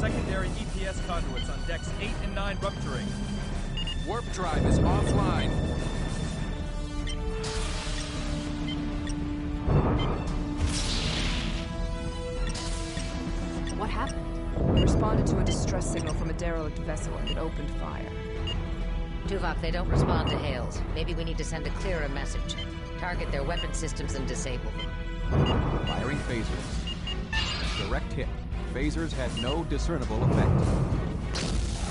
secondary EPS conduits on decks 8 and 9 rupturing. Warp drive is offline. What happened? We responded to a distress signal from a derelict vessel and it opened fire. Tuvok, they don't respond to hails. Maybe we need to send a clearer message. Target their weapon systems and disable them. Firing phasers. Direct hit. Phasers had no discernible effect.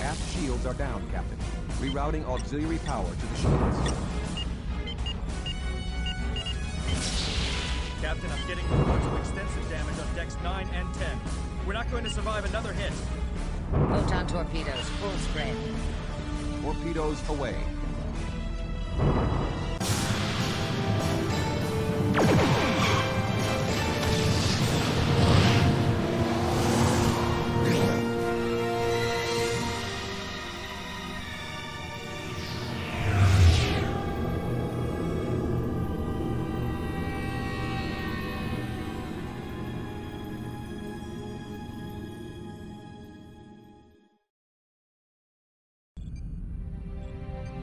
Aft shields are down, Captain. Rerouting auxiliary power to the shields. Captain, I'm getting reports of extensive damage on decks 9 and 10. We're not going to survive another hit. Photon torpedoes, full spread. Torpedoes away.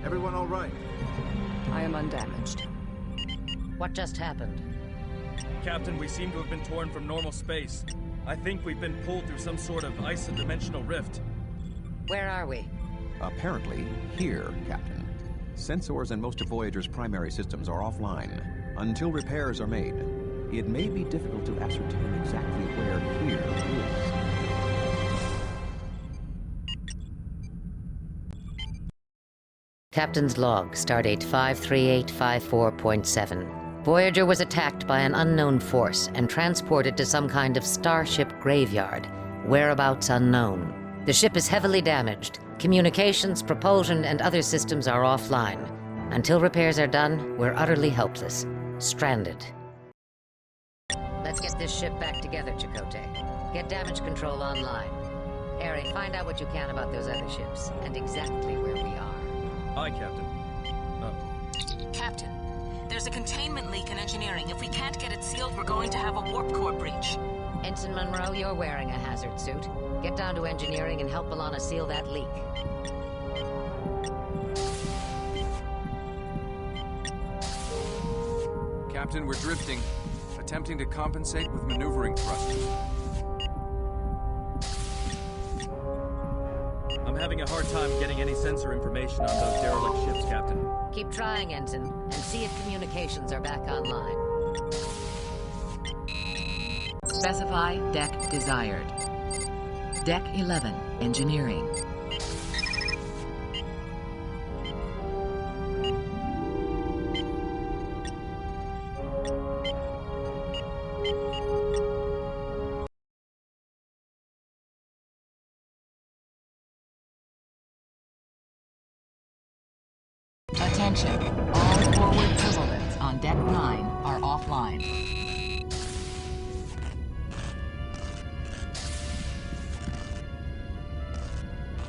Everyone all right? I am undamaged. What just happened? Captain, we seem to have been torn from normal space. I think we've been pulled through some sort of isodimensional rift. Where are we? Apparently, here, Captain. Sensors and most of Voyager's primary systems are offline. Until repairs are made, it may be difficult to ascertain exactly where here is. Captain's log, stardate 53854.7. Voyager was attacked by an unknown force and transported to some kind of starship graveyard, whereabouts unknown. The ship is heavily damaged. Communications, propulsion, and other systems are offline. Until repairs are done, we're utterly helpless. Stranded. Let's get this ship back together, Chakotay. Get damage control online. Harry, find out what you can about those other ships, and exactly where we are. Aye, Captain. Captain, there's a containment leak in engineering. If we can't get it sealed, we're going to have a warp core breach. Ensign Monroe, you're wearing a hazard suit. Get down to engineering and help B'Elanna seal that leak. Captain, we're drifting. Attempting to compensate with maneuvering thrusters. I'm having a hard time getting any sensor information on those derelict ships, Captain. Keep trying, Ensign, and see if communications are back online. Specify deck desired. Deck 11, engineering. Attention, all forward turbulents on deck 9 are offline.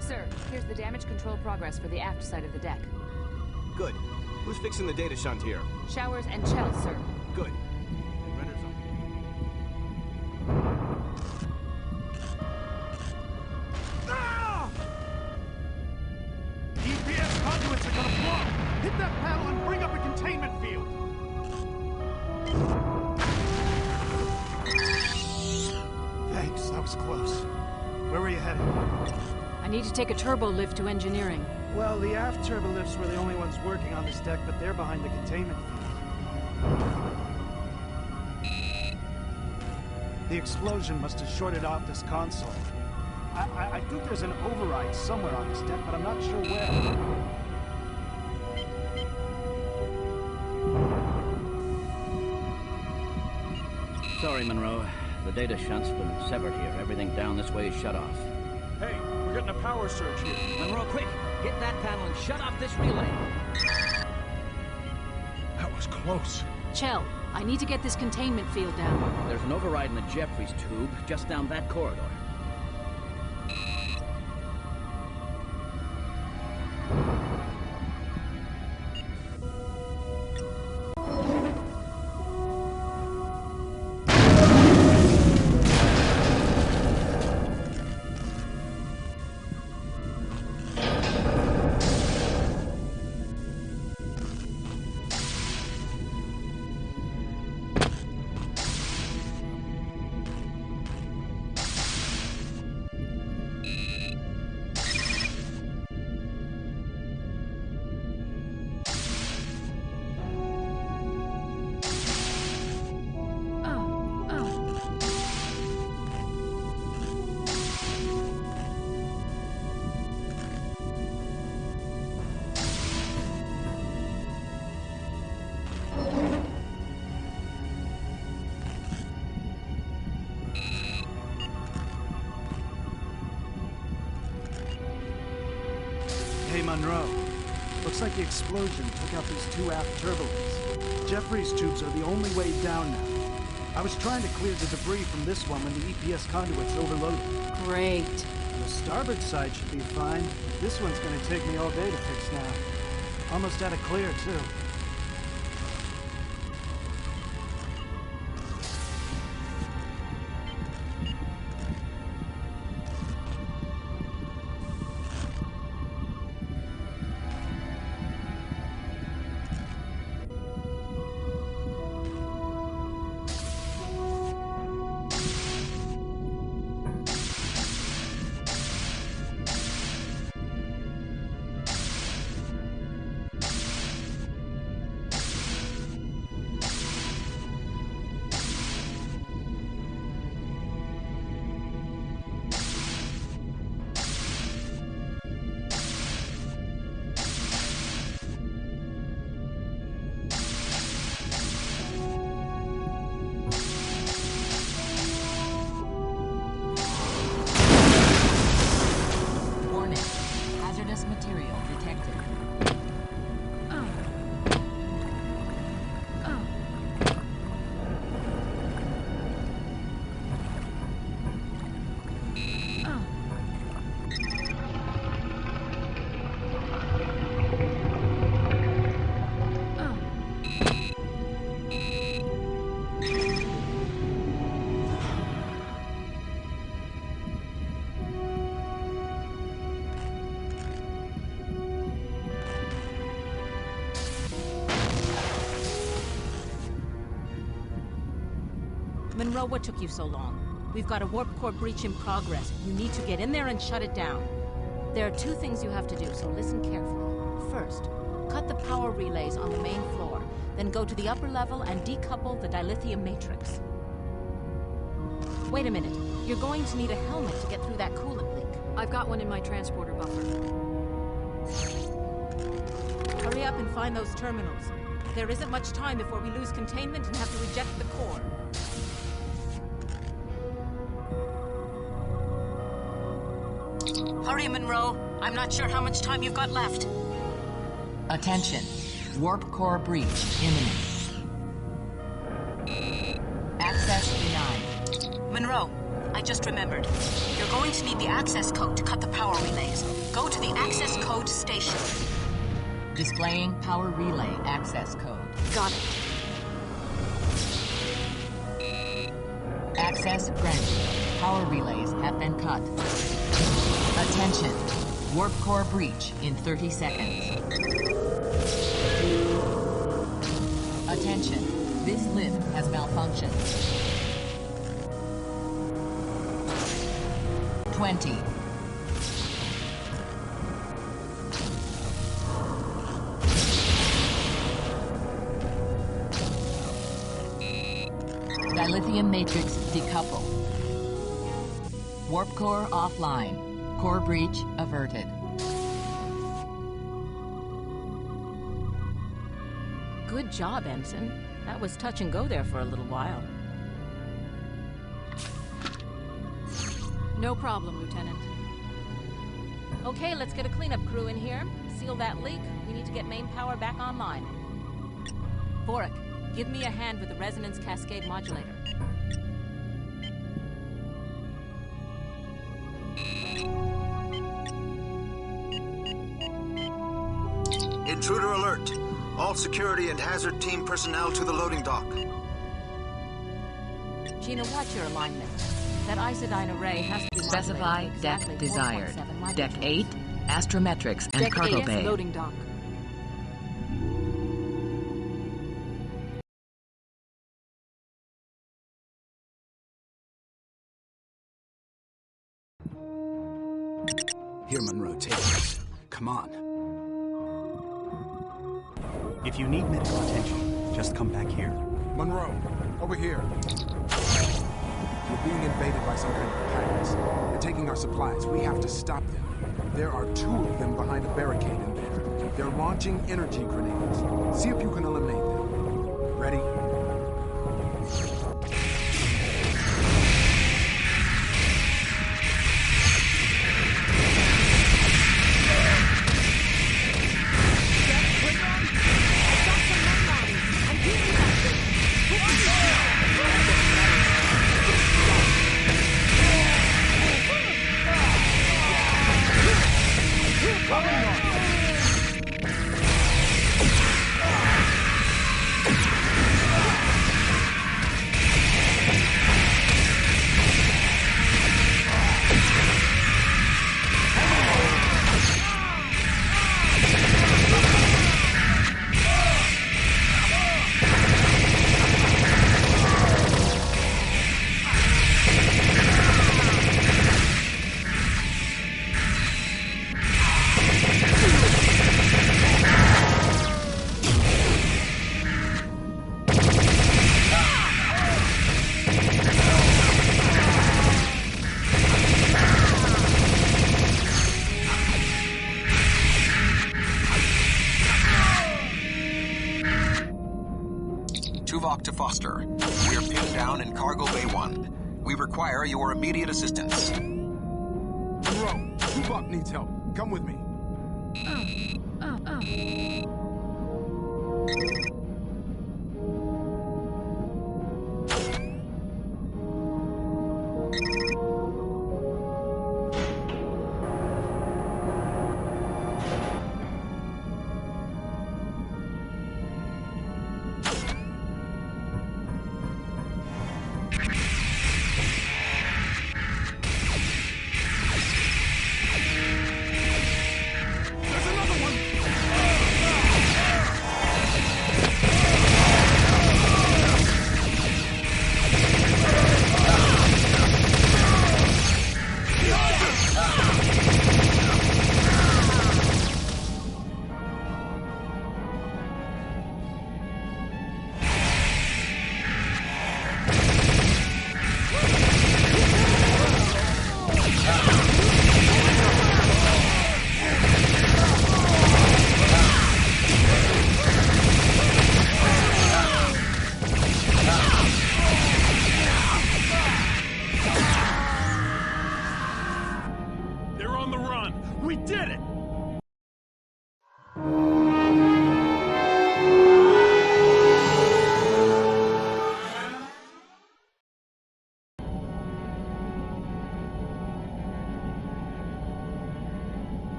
Sir, here's the damage control progress for the aft side of the deck. Good. Who's fixing the data shunt here? Showers and Chell, sir. Good. Render's on. Ah! EPS conduits are gonna blow! Hit that panel and bring up a containment field! Thanks, that was close. Where were you headed? I need to take a turbo lift to engineering. Well, the aft turbo lifts were the only ones working on this deck, but they're behind the containment field. The explosion must have shorted out this console. I think there's an override somewhere on this deck, but I'm not sure where. Sorry, Monroe. The data shunt's been severed here. Everything down this way is shut off. Hey, we're getting a power surge here. Monroe, quick! Hit that panel and shut off this relay! That was close. Chell, I need to get this containment field down. There's an override in the Jeffries tube just down that corridor. Monroe. Looks like the explosion took out these two aft turbulents. Jeffrey's tubes are the only way down now. I was trying to clear the debris from this one when the EPS conduit's overloaded. Great. The starboard side should be fine. This one's gonna take me all day to fix now. Almost out of clear, too. Monroe, what took you so long? We've got a warp core breach in progress. You need to get in there and shut it down. There are two things you have to do, so listen carefully. First, cut the power relays on the main floor, then go to the upper level and decouple the dilithium matrix. Wait a minute. You're going to need a helmet to get through that coolant leak. I've got one in my transporter buffer. Hurry up and find those terminals. There isn't much time before we lose containment and have to reject the core. Hurry, Monroe. I'm not sure how much time you've got left. Attention. Warp core breach imminent. Access denied. Monroe, I just remembered. You're going to need the access code to cut the power relays. Go to the access code station. Displaying power relay access code. Got it. Access granted. Power relays have been cut. Attention. Warp core breach in 30 seconds. Attention. This lift has malfunctioned. 20. Dilithium matrix decoupled. Warp core offline. Core breach averted. Good job, Ensign. That was touch and go there for a little while. No problem, Lieutenant. Okay, let's get a cleanup crew in here. Seal that leak. We need to get main power back online. Vorik, give me a hand with the resonance cascade modulator. Intruder alert! All security and hazard team personnel to the loading dock. Gina, watch your alignment. That isodyne array has to be Specify deck desired. Deck 8, astrometrics and Deck cargo 8, bay. loading dock. Here, Monroe, take this. Come on. If you need medical attention, just come back here. Monroe, over here. We're being invaded by some kind of pirates. They're taking our supplies. We have to stop them. There are 2 of them behind a barricade in there. They're launching energy grenades. See if you can eliminate them. Ready? Tuvok to Foster. We are pinned down in Cargo Bay 1. We require your immediate assistance. Monroe, Tuvok needs help. Come with me.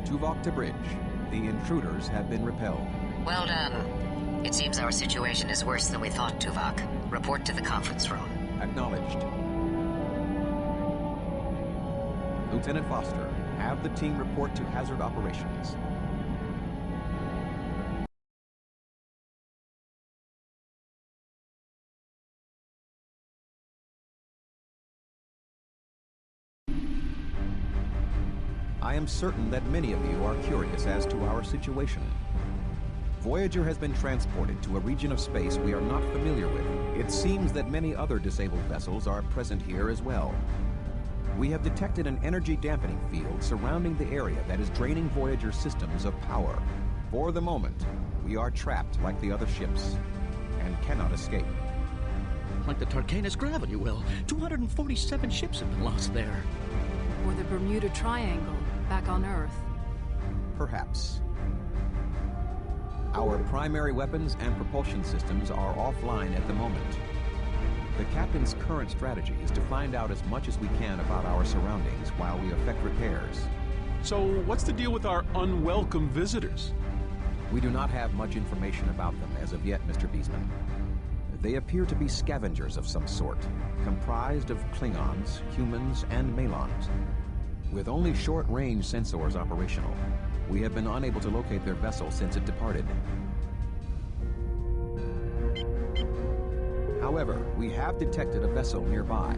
Tuvok to bridge. The intruders have been repelled. Well done. It seems our situation is worse than we thought, Tuvok. Report to the conference room. Acknowledged. Lieutenant Foster, have the team report to hazard operations. I am certain that many of you are curious as to our situation. Voyager has been transported to a region of space we are not familiar with. It seems that many other disabled vessels are present here as well. We have detected an energy dampening field surrounding the area that is draining Voyager's systems of power. For the moment, we are trapped like the other ships and cannot escape. Like the Tarkanus gravity well. 247 ships have been lost there. Or the Bermuda Triangle, back on Earth. Perhaps. Our primary weapons and propulsion systems are offline at the moment. The captain's current strategy is to find out as much as we can about our surroundings while we effect repairs. So, what's the deal with our unwelcome visitors? We do not have much information about them as of yet, Mr. Beesman. They appear to be scavengers of some sort, comprised of Klingons, humans, and Malons. With only short-range sensors operational, we have been unable to locate their vessel since it departed. However, we have detected a vessel nearby.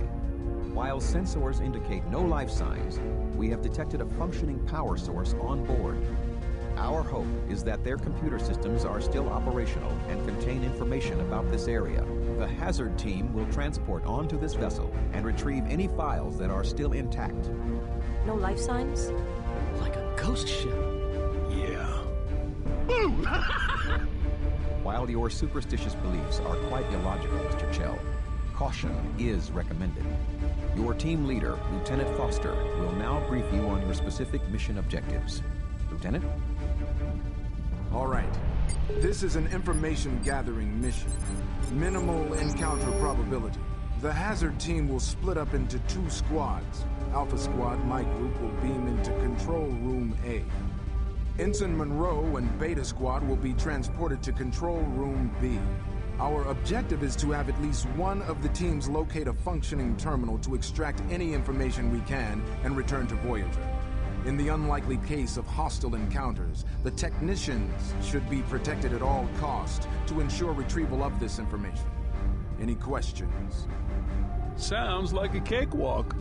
While sensors indicate no life signs, we have detected a functioning power source on board. Our hope is that their computer systems are still operational and contain information about this area. The hazard team will transport onto this vessel and retrieve any files that are still intact. No life signs? Like a ghost ship. Yeah. Boom! While your superstitious beliefs are quite illogical, Mr. Chell, caution is recommended. Your team leader, Lieutenant Foster, will now brief you on your specific mission objectives. Lieutenant? All right. This is an information-gathering mission. Minimal encounter probability. The hazard team will split up into 2 squads. Alpha Squad, my group, will beam into Control Room A. Ensign Monroe and Beta Squad will be transported to Control Room B. Our objective is to have at least one of the teams locate a functioning terminal to extract any information we can and return to Voyager. In the unlikely case of hostile encounters, the technicians should be protected at all costs to ensure retrieval of this information. Any questions? Sounds like a cakewalk.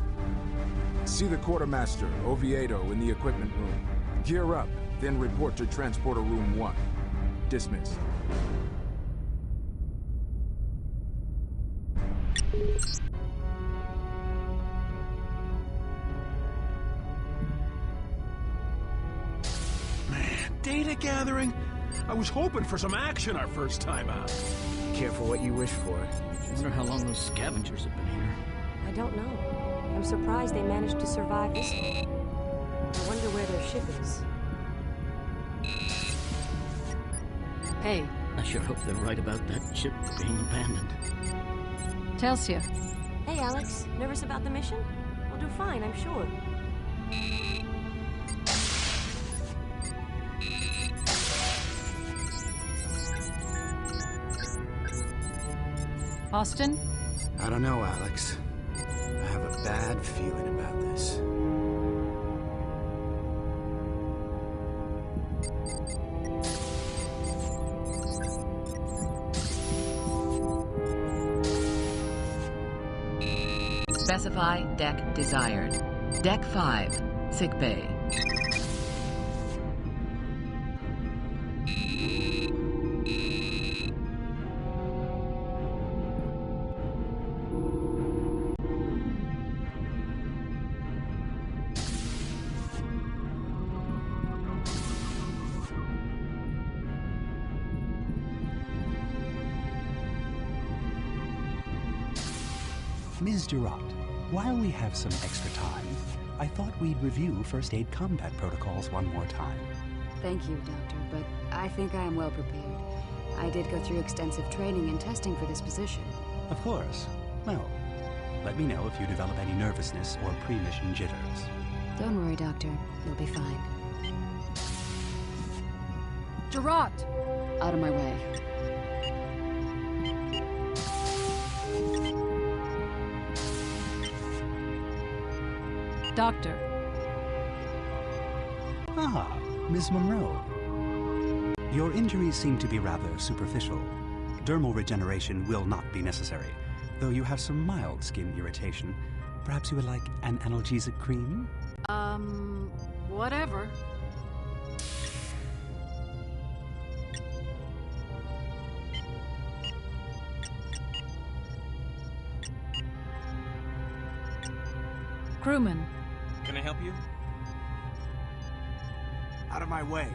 See the quartermaster, Oviedo, in the equipment room. Gear up, then report to Transporter Room 1. Dismiss. Data gathering? I was hoping for some action our first time out. Careful what you wish for. I wonder how long those scavengers have been here. I don't know. I'm surprised they managed to survive this long. I wonder where their ship is. Hey. I sure hope they're right about that ship being abandoned. Telsia. Hey, Alex. Nervous about the mission? We'll do fine, I'm sure. Austin? I don't know, Alex. I have a bad feeling about this. Specify deck desired. Deck 5, sickbay. Ms. Durant, while we have some extra time, I thought we'd review first aid combat protocols one more time. Thank you, Doctor, but I think I am well prepared. I did go through extensive training and testing for this position. Of course. Well, let me know if you develop any nervousness or pre-mission jitters. Don't worry, Doctor. You'll be fine. Durant! Out of my way. Doctor. Ah, Ms. Monroe. Your injuries seem to be rather superficial. Dermal regeneration will not be necessary, though you have some mild skin irritation. Perhaps you would like an analgesic cream? Whatever. Crewman. Can I help you? Out of my way.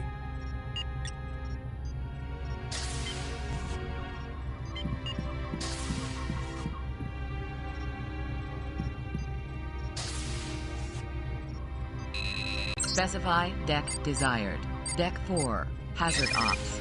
Specify deck desired. Deck 4, hazard ops.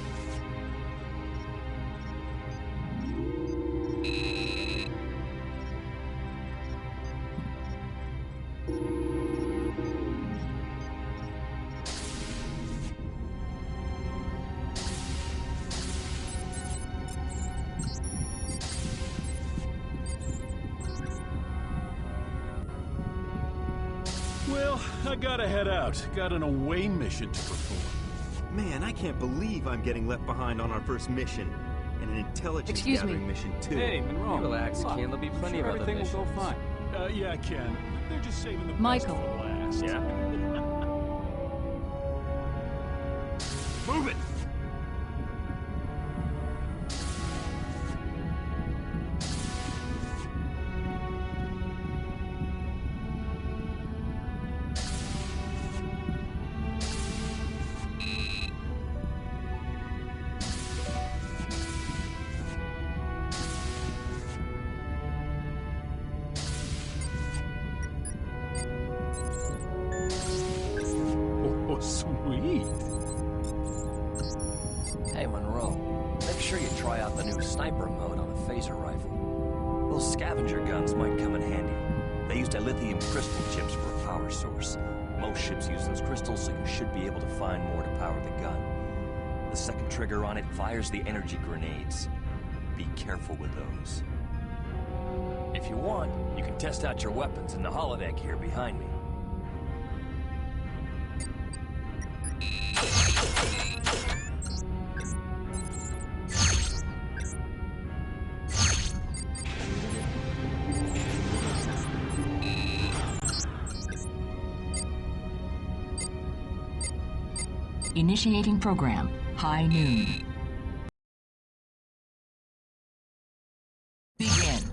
Well, I gotta head out. Got an away mission to perform. Man, I can't believe I'm getting left behind on our first mission. And an intelligence gathering mission, too. Hey, Monroe. Relax, Ken. There'll be plenty of other missions. Everything will go fine. Yeah, Ken. They're just saving the Michael. best for last. Yeah? Move it! Oh, sweet. Hey, Monroe. Make sure you try out the new sniper mode on a phaser rifle. Those scavenger guns might come in handy. They use dilithium crystal chips for a power source. Most ships use those crystals, so you should be able to find more to power the gun. The second trigger on it fires the energy grenades. Be careful with those. If you want, you can test out your weapons in the holodeck here behind me. Initiating program. High noon. Begin.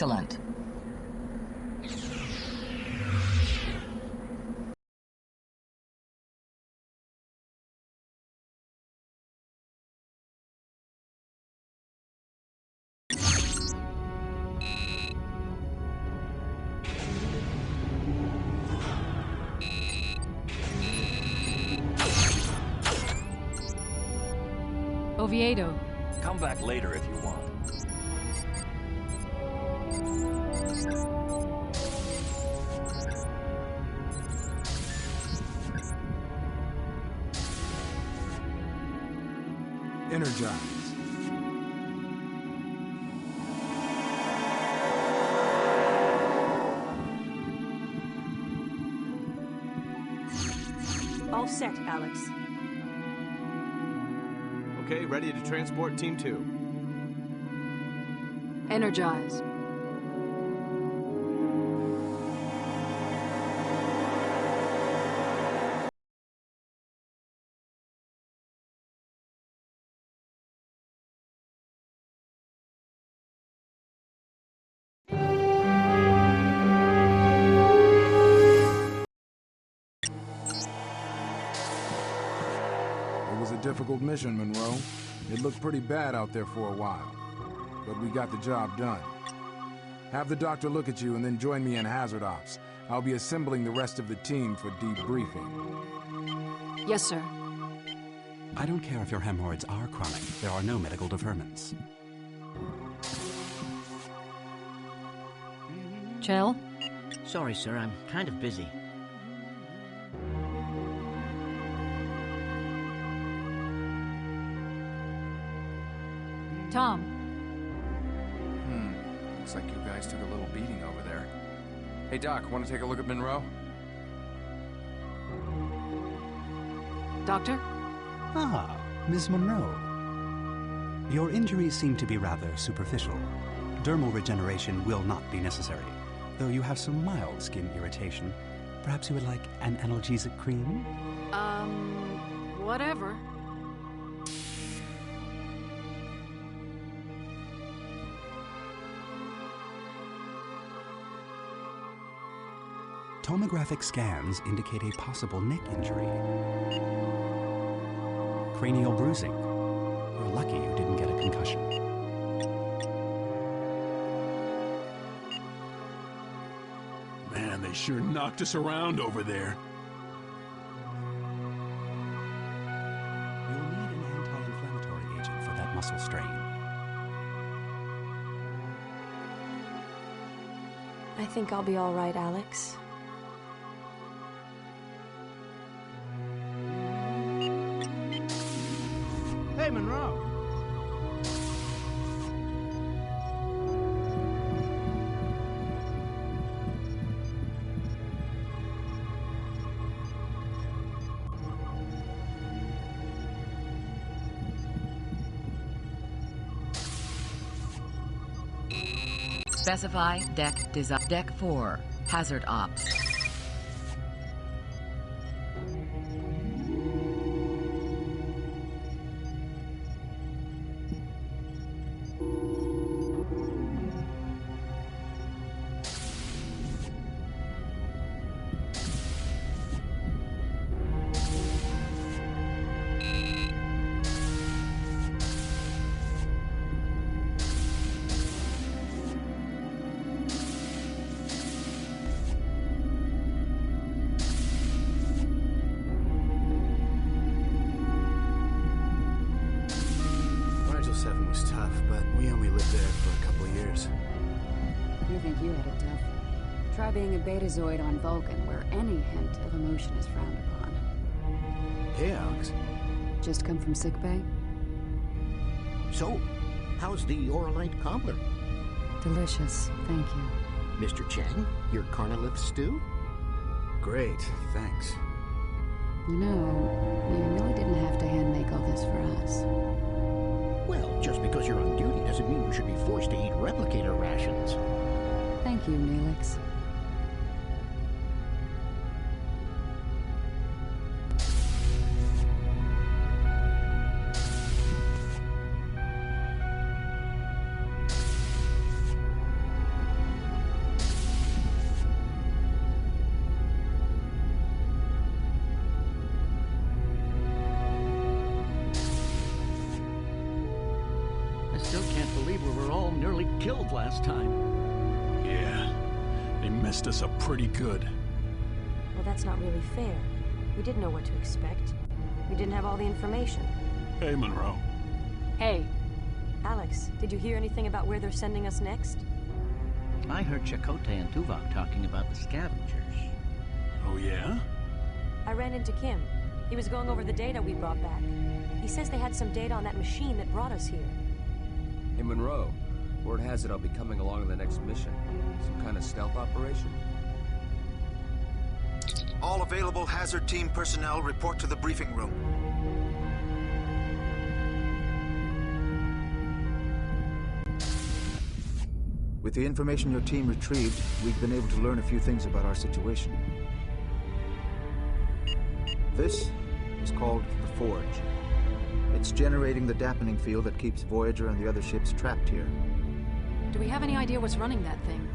Excellent. Oviedo. Come back later if you want. Energize. All set, Alex. Okay, ready to transport Team 2. Energize. It was a difficult mission, Monroe. It looked pretty bad out there for a while. But we got the job done. Have the doctor look at you and then join me in Hazard Ops. I'll be assembling the rest of the team for debriefing. Yes, sir. I don't care if your hemorrhoids are chronic. There are no medical deferments. Chell? Sorry, sir. I'm kind of busy. Tom. Looks like you guys took a little beating over there. Hey, Doc, want to take a look at Monroe? Doctor? Ah, Ms. Monroe. Your injuries seem to be rather superficial. Dermal regeneration will not be necessary, though you have some mild skin irritation. Perhaps you would like an analgesic cream? Whatever. Tomographic scans indicate a possible neck injury. Cranial bruising. You're lucky you didn't get a concussion. Man, they sure knocked us around over there. You'll need an anti-inflammatory agent for that muscle strain. I think I'll be all right, Alex. Hey, Monroe. Specify deck design. Deck 4. Hazard Ops. Being a betazoid on Vulcan, where any hint of emotion is frowned upon. Hey, Alex. Just come from sickbay? So, how's the Oralite cobbler? Delicious, thank you. Mr. Chang, your carnalith stew? Great, thanks. You know, you really didn't have to hand-make all this for us. Well, just because you're on duty doesn't mean you should be forced to eat replicator rations. Thank you, Neelix. killed last time. Yeah, they missed us up pretty good. Well, that's not really fair. We didn't know what to expect. We didn't have all the information. Hey, Monroe. Hey. Alex, did you hear anything about where they're sending us next? I heard Chakotay and Tuvok talking about the scavengers. Oh, yeah? I ran into Kim. He was going over the data we brought back. He says they had some data on that machine that brought us here. Hey, Monroe. Word has it I'll be coming along on the next mission. Some kind of stealth operation? All available Hazard Team personnel report to the briefing room. With the information your team retrieved, we've been able to learn a few things about our situation. This is called the Forge. It's generating the dampening field that keeps Voyager and the other ships trapped here. Do we have any idea what's running that thing?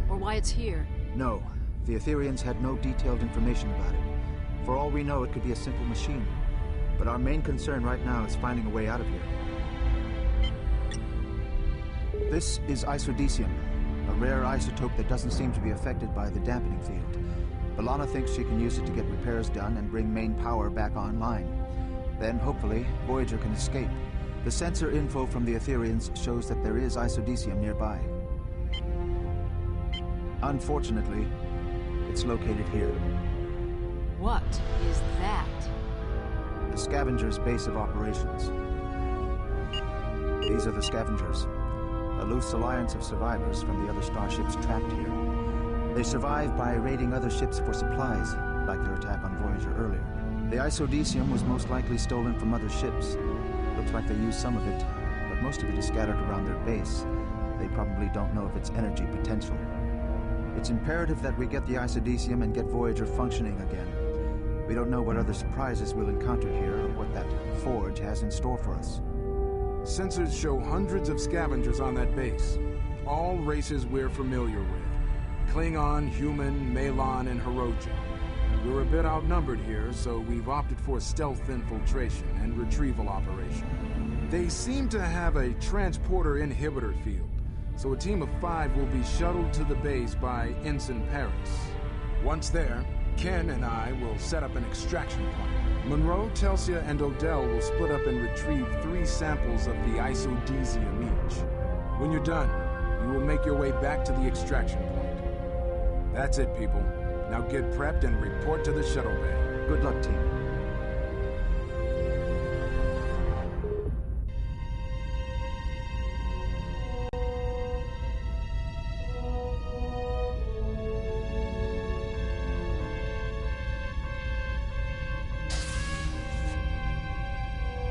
Or why it's here? No. The Ethereans had no detailed information about it. For all we know, it could be a simple machine. But our main concern right now is finding a way out of here. This is isodecium, a rare isotope that doesn't seem to be affected by the dampening field. B'Elanna thinks she can use it to get repairs done and bring main power back online. Then, hopefully, Voyager can escape. The sensor info from the Ethereans shows that there is isodecium nearby. Unfortunately, it's located here. What is that? The Scavengers' base of operations. These are the Scavengers, a loose alliance of survivors from the other starships trapped here. They survive by raiding other ships for supplies, like their attack on Voyager earlier. The isodecium was most likely stolen from other ships. Looks like they used some of it, but most of it is scattered around their base. They probably don't know of its energy potential. It's imperative that we get the isodecium and get Voyager functioning again. We don't know what other surprises we'll encounter here or what that Forge has in store for us. Sensors show hundreds of scavengers on that base. All races we're familiar with. Klingon, human, Malon, and Hirogen. We're a bit outnumbered here, so we've opted for stealth infiltration and retrieval operation. They seem to have a transporter inhibitor field, so a team of 5 will be shuttled to the base by Ensign Paris. Once there, Ken and I will set up an extraction point. Monroe, Telsia, and Odell will split up and retrieve 3 samples of the isodecium each. When you're done, you will make your way back to the extraction point. That's it, people. Now get prepped and report to the shuttle bay. Good luck, team.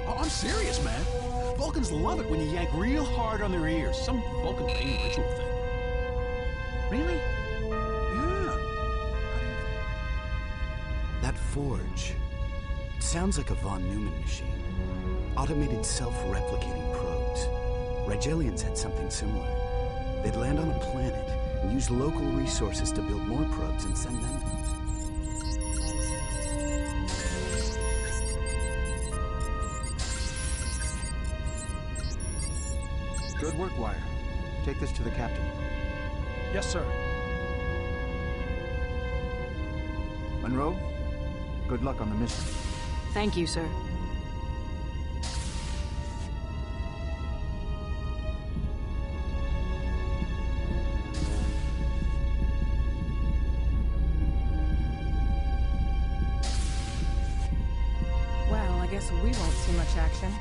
Oh, I'm serious, man. Vulcans love it when you yank real hard on their ears. Some Vulcan pain ritual thing. Really? That Forge. It sounds like a von Neumann machine. Automated self-replicating probes. Rigelians had something similar. They'd land on a planet and use local resources to build more probes and send them out. Good work, Wire. Take this to the captain. Yes, sir. Monroe, good luck on the mission. Thank you, sir. Well, I guess we won't see much action.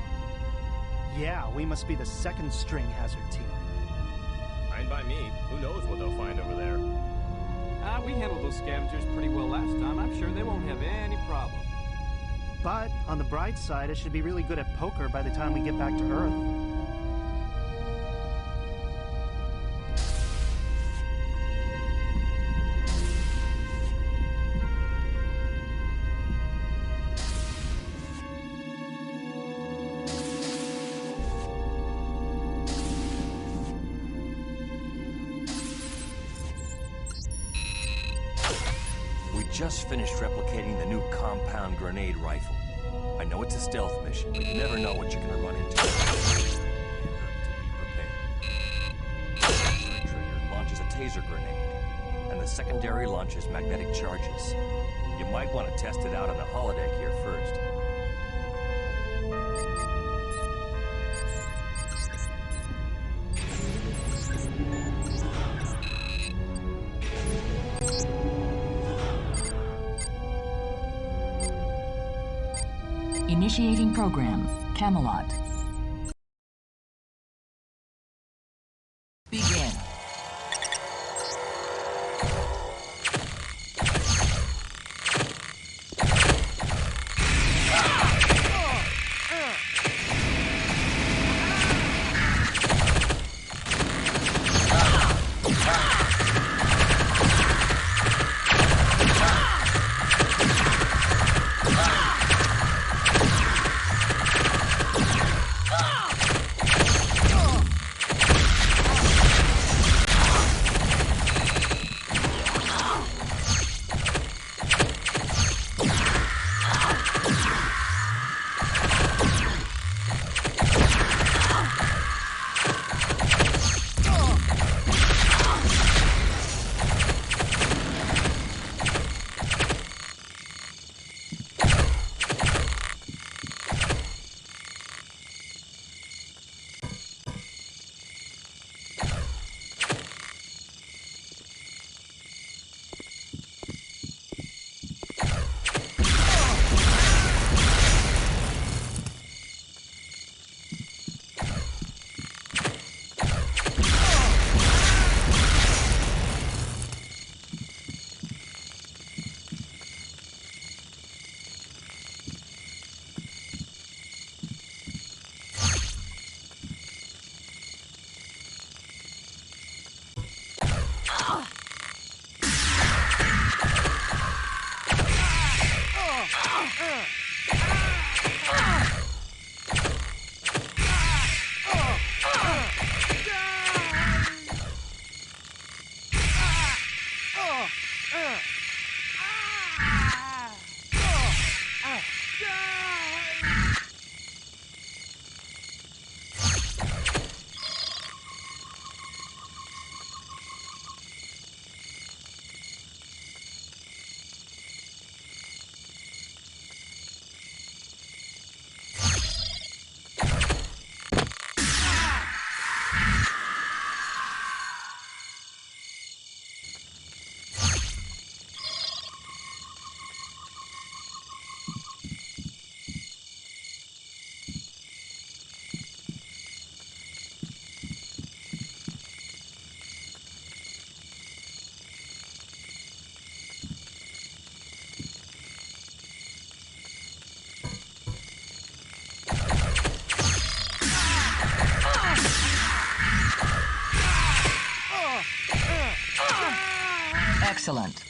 Yeah, we must be the second string hazard team. Fine by me. Who knows what they'll find over there? We handled those scavengers pretty well last time. I'm sure they won't have any problem. But, on the bright side, I should be really good at poker by the time we get back to Earth. Just finished replicating the new compound grenade rifle. I know it's a stealth mission, but you never know what you're gonna run into. To be prepared. taser grenade, and the secondary launches magnetic charges. You might want to test it out on the holodeck here first. Initiating program, Camelot. Begin. Excellent.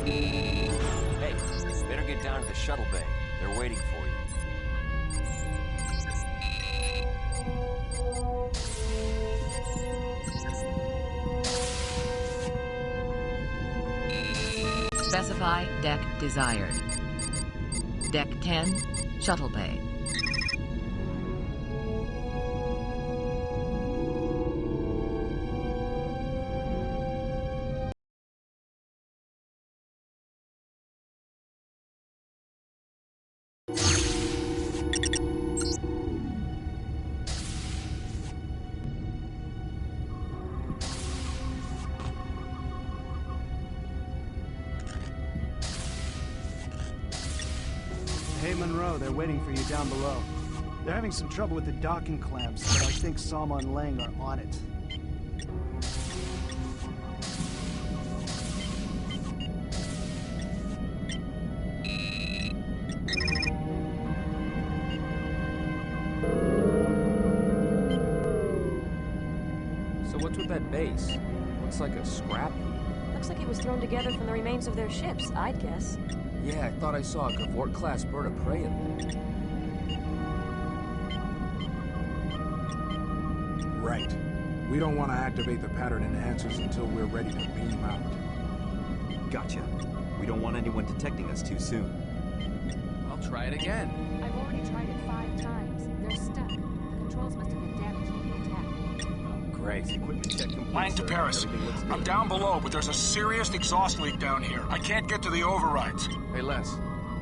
Hey, better get down to the shuttle bay. They're waiting for you. Specify deck desired. Deck 10, Shuttle Bay. Hey, Monroe, they're waiting for you down below. They're having some trouble with the docking clamps, but I think Salma and Lang are on it. So what's with that base? Looks like a scrap heap. Looks like it was thrown together from the remains of their ships, I'd guess. Yeah, I thought I saw a Cavort-class bird of prey in there. Right. We don't want to activate the pattern enhancers until we're ready to beam out. Gotcha. We don't want anyone detecting us too soon. I'll try it again. I've already tried it 5 times. They're stuck. The controls must have been damaged in the attack. Great. Equipment check complete, Lang to sir. Paris. Everything looks good. I'm down below, but there's a serious exhaust leak down here. I can't get to the overrides. Hey, Les.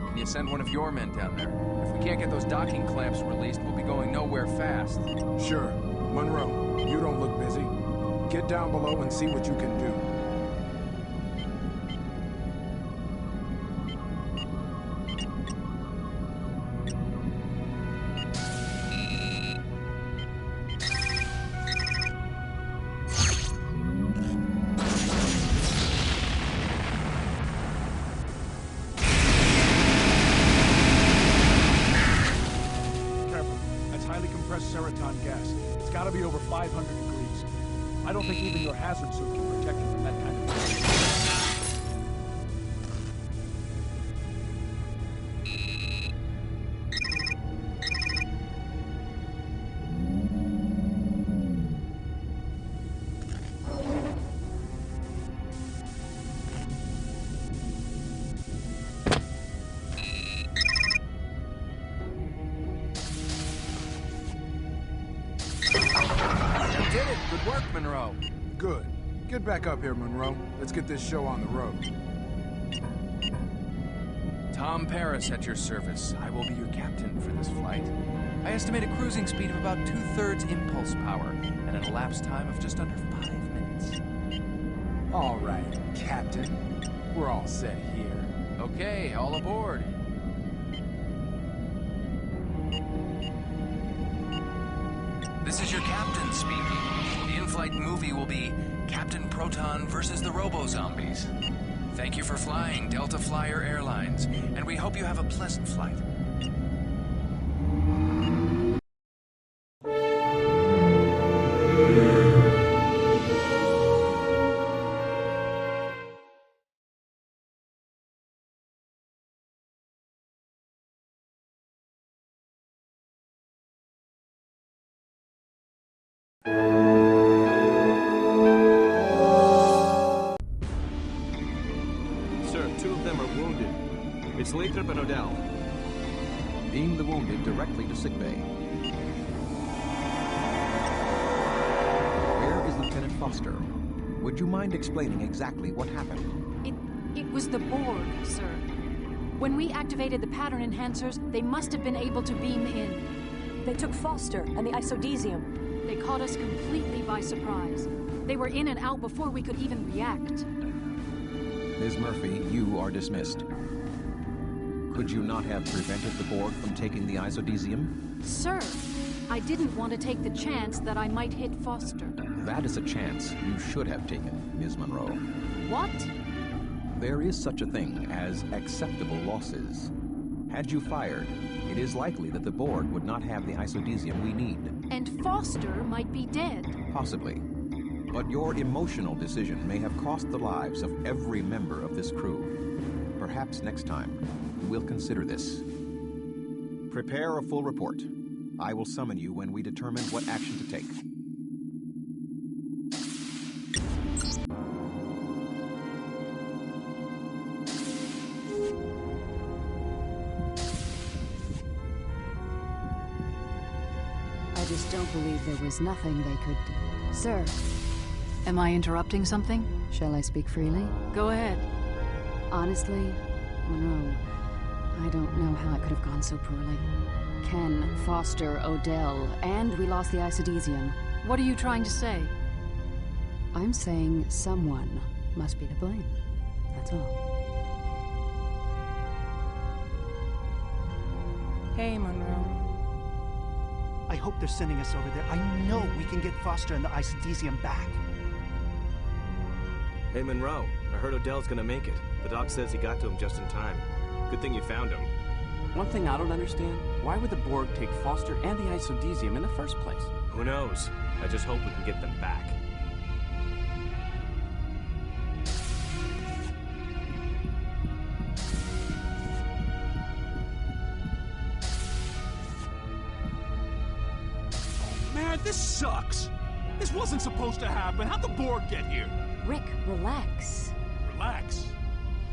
Can you send one of your men down there? If we can't get those docking clamps released, we'll be going nowhere fast. Sure. Monroe, you don't look busy. Get down below and see what you can do. Seroton gas. It's got to be over 500 degrees. I don't think even your hazard suit can protect you from that kind of thing. Good work, Monroe. Good. Get back up here, Monroe. Let's get this show on the road. Tom Paris at your service. I will be your captain for this flight. I estimate a cruising speed of about 2/3 impulse power and an elapsed time of just under 5 minutes. All right, Captain. We're all set here. Okay, all aboard. This is your captain speaking. The in-flight movie will be Captain Proton versus the Robo-Zombies. Thank you for flying Delta Flyer Airlines, and we hope you have a pleasant flight. Sir, 2 of them are wounded. It's Lathrop and Odell. Beam the wounded directly to sickbay. Where is Lieutenant Foster? Would you mind explaining exactly what happened? It was the Borg, sir. When we activated the pattern enhancers, they must have been able to beam in. They took Foster and the isodesium. They caught us completely by surprise. They were in and out before we could even react. Ms. Murphy, you are dismissed. Could you not have prevented the Borg from taking the isodesium? Sir, I didn't want to take the chance that I might hit Foster. That is a chance you should have taken, Ms. Monroe. What? There is such a thing as acceptable losses. Had you fired, it is likely that the Borg would not have the isodesium we need. And Foster might be dead. Possibly. But your emotional decision may have cost the lives of every member of this crew. Perhaps next time, you will consider this. Prepare a full report. I will summon you when we determine what action to take. I just don't believe there was nothing they could do. Sir. Am I interrupting something? Shall I speak freely? Go ahead. Honestly, Monroe, I don't know how it could have gone so poorly. Ken, Foster, Odell, and we lost the isodesium. What are you trying to say? I'm saying someone must be to blame. That's all. Hey, Monroe. I hope they're sending us over there. I know we can get Foster and the isodesium back. Hey, Monroe. I heard Odell's gonna make it. The doc says he got to him just in time. Good thing you found him. One thing I don't understand, why would the Borg take Foster and the isodesium in the first place? Who knows? I just hope we can get them back. Man, this sucks. This wasn't supposed to happen. How'd the Borg get here? Rick, relax. Relax?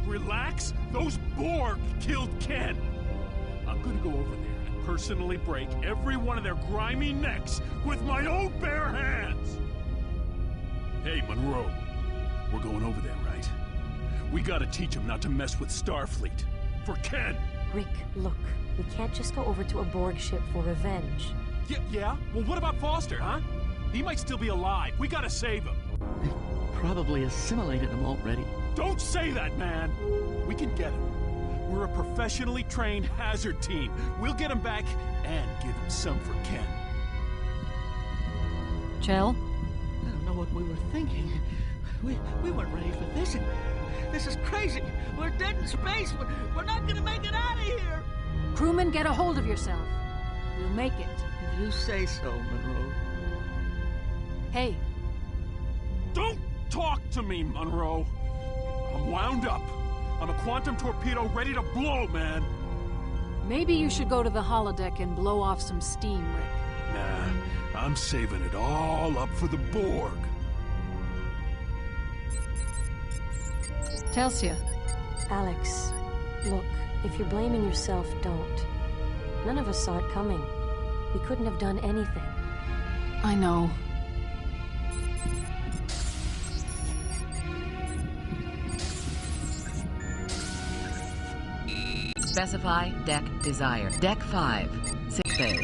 Relax? Those Borg killed Ken. I'm gonna go over there and personally break every one of their grimy necks with my own bare hands. Hey, Monroe. We're going over there, right? We gotta teach them not to mess with Starfleet. For Ken! Rick, look. We can't just go over to a Borg ship for revenge. Yeah? Well, what about Foster, huh? He might still be alive. We gotta save him. They probably assimilated him already. Don't say that, man! We can get him. We're a professionally trained hazard team. We'll get him back and give him some for Ken. Chell? I don't know what we were thinking. We weren't ready for this. This is crazy. We're dead in space. We're not gonna make it out of here. Crewman, get a hold of yourself. We'll make it. If you say so, Monroe. Hey. Don't talk to me, Monroe. I'm wound up. I'm a quantum torpedo ready to blow, man. Maybe you should go to the holodeck and blow off some steam, Rick. Nah, I'm saving it all up for the Borg. Telsia. Alex, look, if you're blaming yourself, don't. None of us saw it coming. We couldn't have done anything. I know. Specify deck desire. Deck 5, sick bay.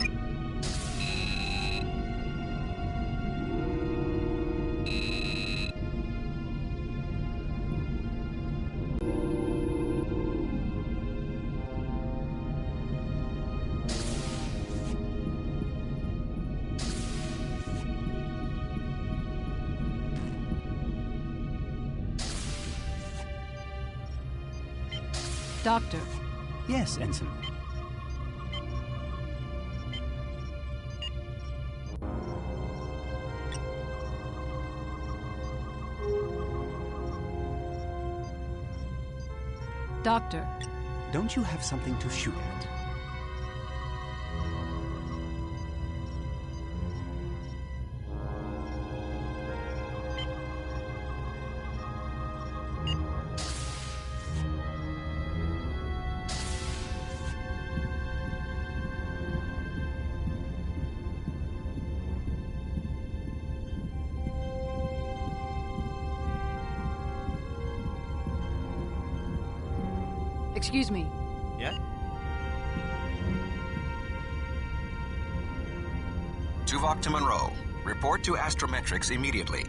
Doctor. Yes, Ensign. Doctor. Don't you have something to shoot at? Excuse me. Yeah? Tuvok to Monroe. Report to Astrometrics immediately.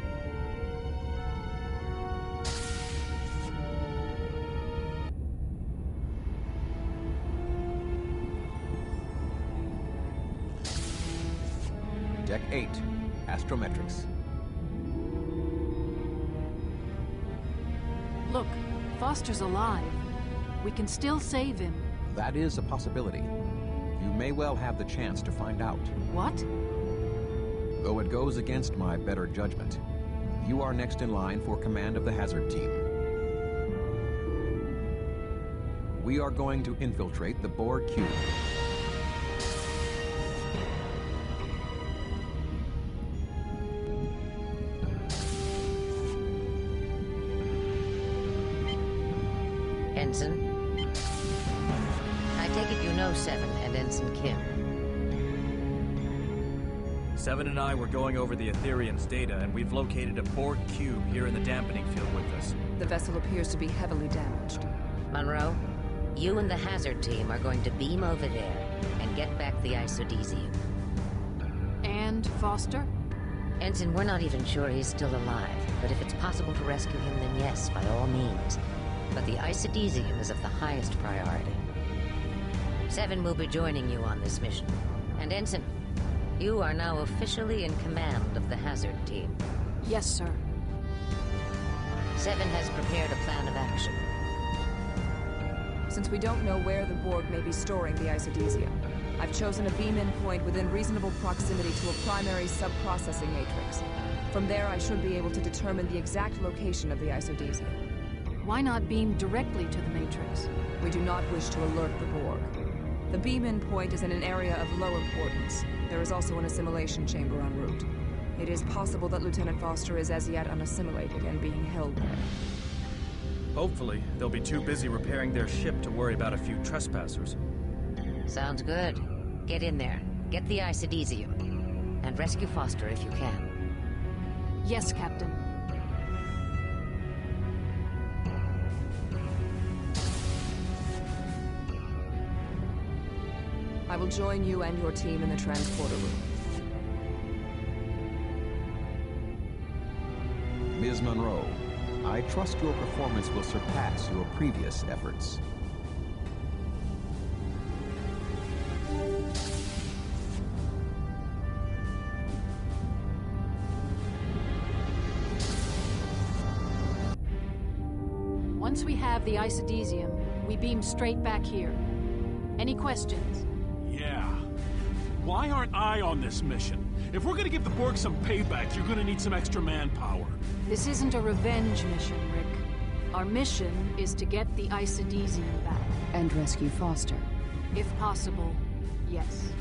Deck 8, Astrometrics. Look, Foster's alive. We can still save him. That is a possibility. You may well have the chance to find out. What? Though it goes against my better judgment, you are next in line for command of the hazard team. We are going to infiltrate the Borg cube. Ensign? I take it you know Seven and Ensign Kim. Seven and I were going over the Ethereum's data, and we've located a Borg cube here in the dampening field with us. The vessel appears to be heavily damaged. Monroe, you and the hazard team are going to beam over there and get back the isodesium. And Foster? Ensign, we're not even sure he's still alive, but if it's possible to rescue him, then yes, by all means. But the isodesium is of the highest priority. Seven will be joining you on this mission. And Ensign, you are now officially in command of the hazard team. Yes, sir. Seven has prepared a plan of action. Since we don't know where the Borg may be storing the isodesium, I've chosen a beam-in point within reasonable proximity to a primary sub-processing matrix. From there, I should be able to determine the exact location of the isodesium. Why not beam directly to the matrix? We do not wish to alert the Borg. The beam-in point is in an area of low importance. There is also an assimilation chamber en route. It is possible that Lieutenant Foster is as yet unassimilated and being held there. Hopefully, they'll be too busy repairing their ship to worry about a few trespassers. Sounds good. Get in there. Get the Isidesium. And rescue Foster if you can. Yes, Captain. I will join you and your team in the transporter room. Ms. Monroe, I trust your performance will surpass your previous efforts. Once we have the Isidesium, we beam straight back here. Any questions? Yeah. Why aren't I on this mission? If we're gonna give the Borg some payback, you're gonna need some extra manpower. This isn't a revenge mission, Rick. Our mission is to get the Isidesium back. And rescue Foster. If possible, yes.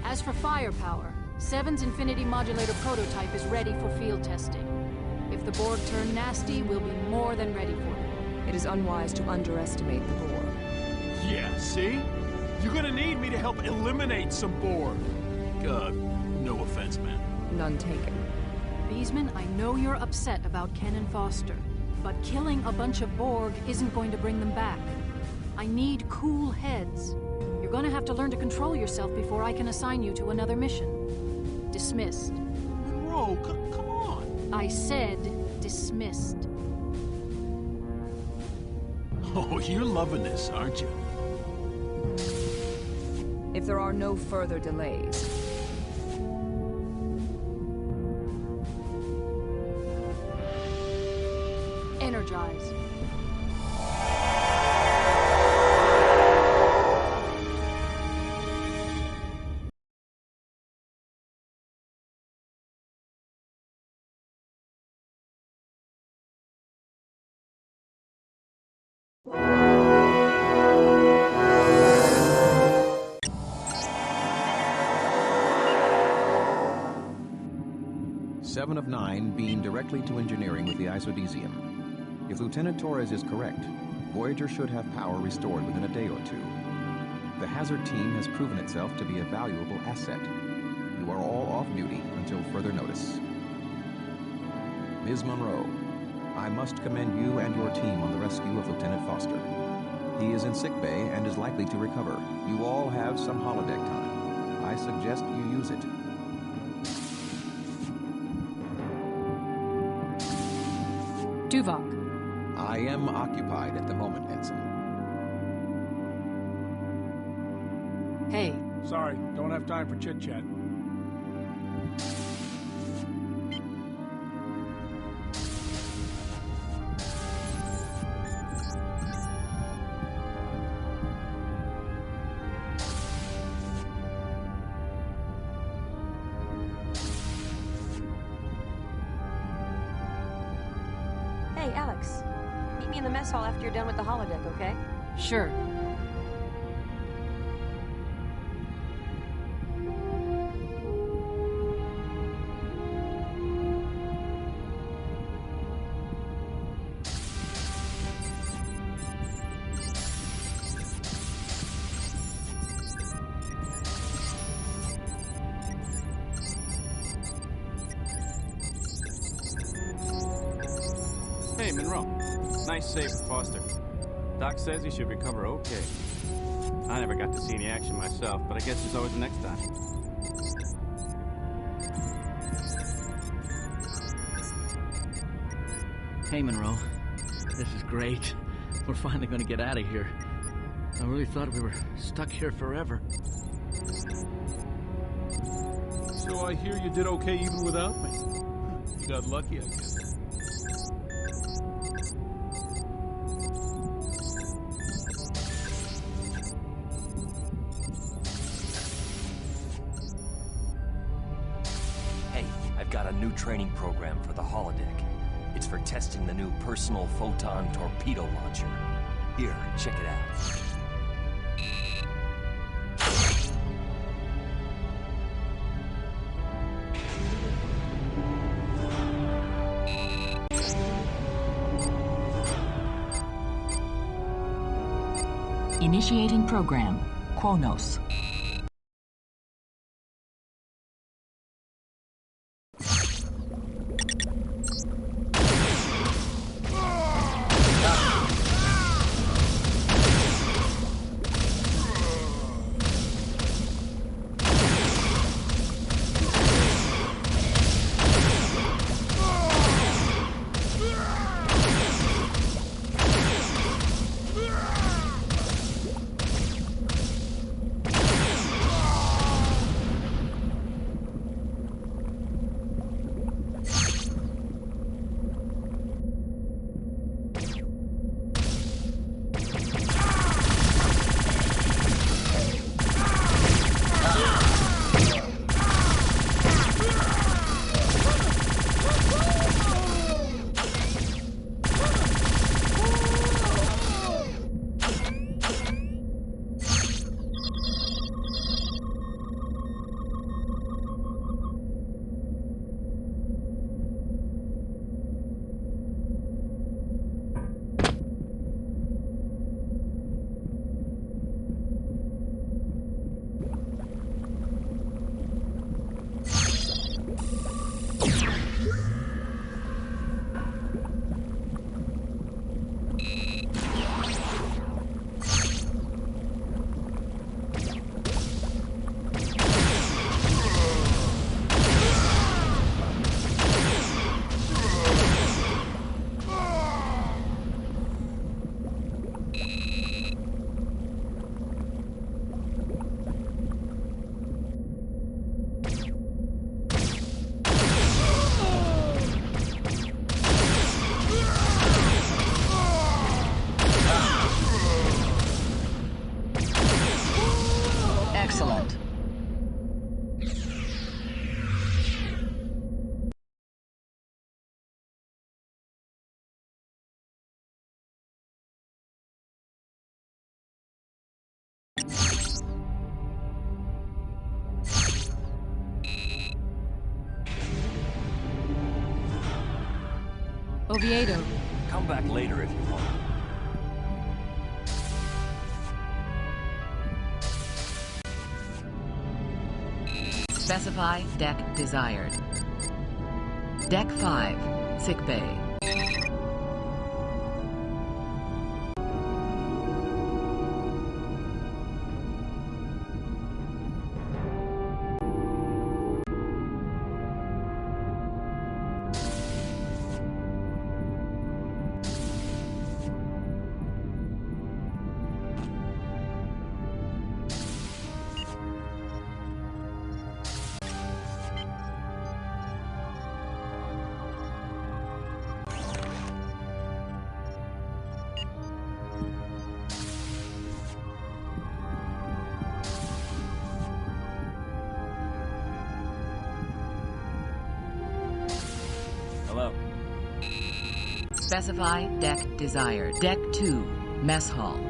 As for firepower, Seven's Infinity Modulator prototype is ready for field testing. If the Borg turn nasty, we'll be more than ready for them. It is unwise to underestimate the Borg. Yeah, see? You're gonna need me to help eliminate some Borg. No offense, man. None taken. Beesman, I know you're upset about Ken and Foster, but killing a bunch of Borg isn't going to bring them back. I need cool heads. You're gonna have to learn to control yourself before I can assign you to another mission. Dismissed. Monroe, come on. I said dismissed. Oh, you're loving this, aren't you? If there are no further delays, energize. Seven of 9 beam directly to engineering with the Isidesium. If Lieutenant Torres is correct, Voyager should have power restored within a day or two. The Hazard team has proven itself to be a valuable asset. You are all off duty until further notice. Ms. Monroe, I must commend you and your team on the rescue of Lieutenant Foster. He is in sickbay and is likely to recover. You all have some holodeck time. I suggest you use it. Tuvok. I am occupied at the moment, Ensign. Hey. Sorry, don't have time for chit-chat. Hey, Alex. Meet me in the mess hall after you're done with the holodeck, okay? Sure. Hey, Monroe. Nice save for Foster. Doc says he should recover okay. I never got to see any action myself, but I guess there's always the next time. Hey, Monroe. This is great. We're finally going to get out of here. I really thought we were stuck here forever. So I hear you did okay even without me. You got lucky, I guess. Hey, I've got a new training program for the holodeck. It's for testing the new personal photon torpedo launcher. Here, check it out. Initiating program. Kronos. Excellent. Oviedo. Come back later if you want. Specify deck desired. Deck 5, sickbay. Hello. Specify deck desired. Deck 2, mess hall.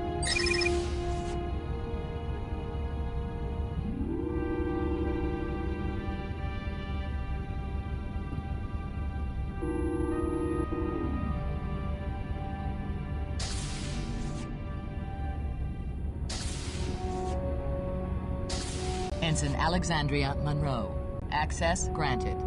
Ensign Alexandria Monroe. Access granted.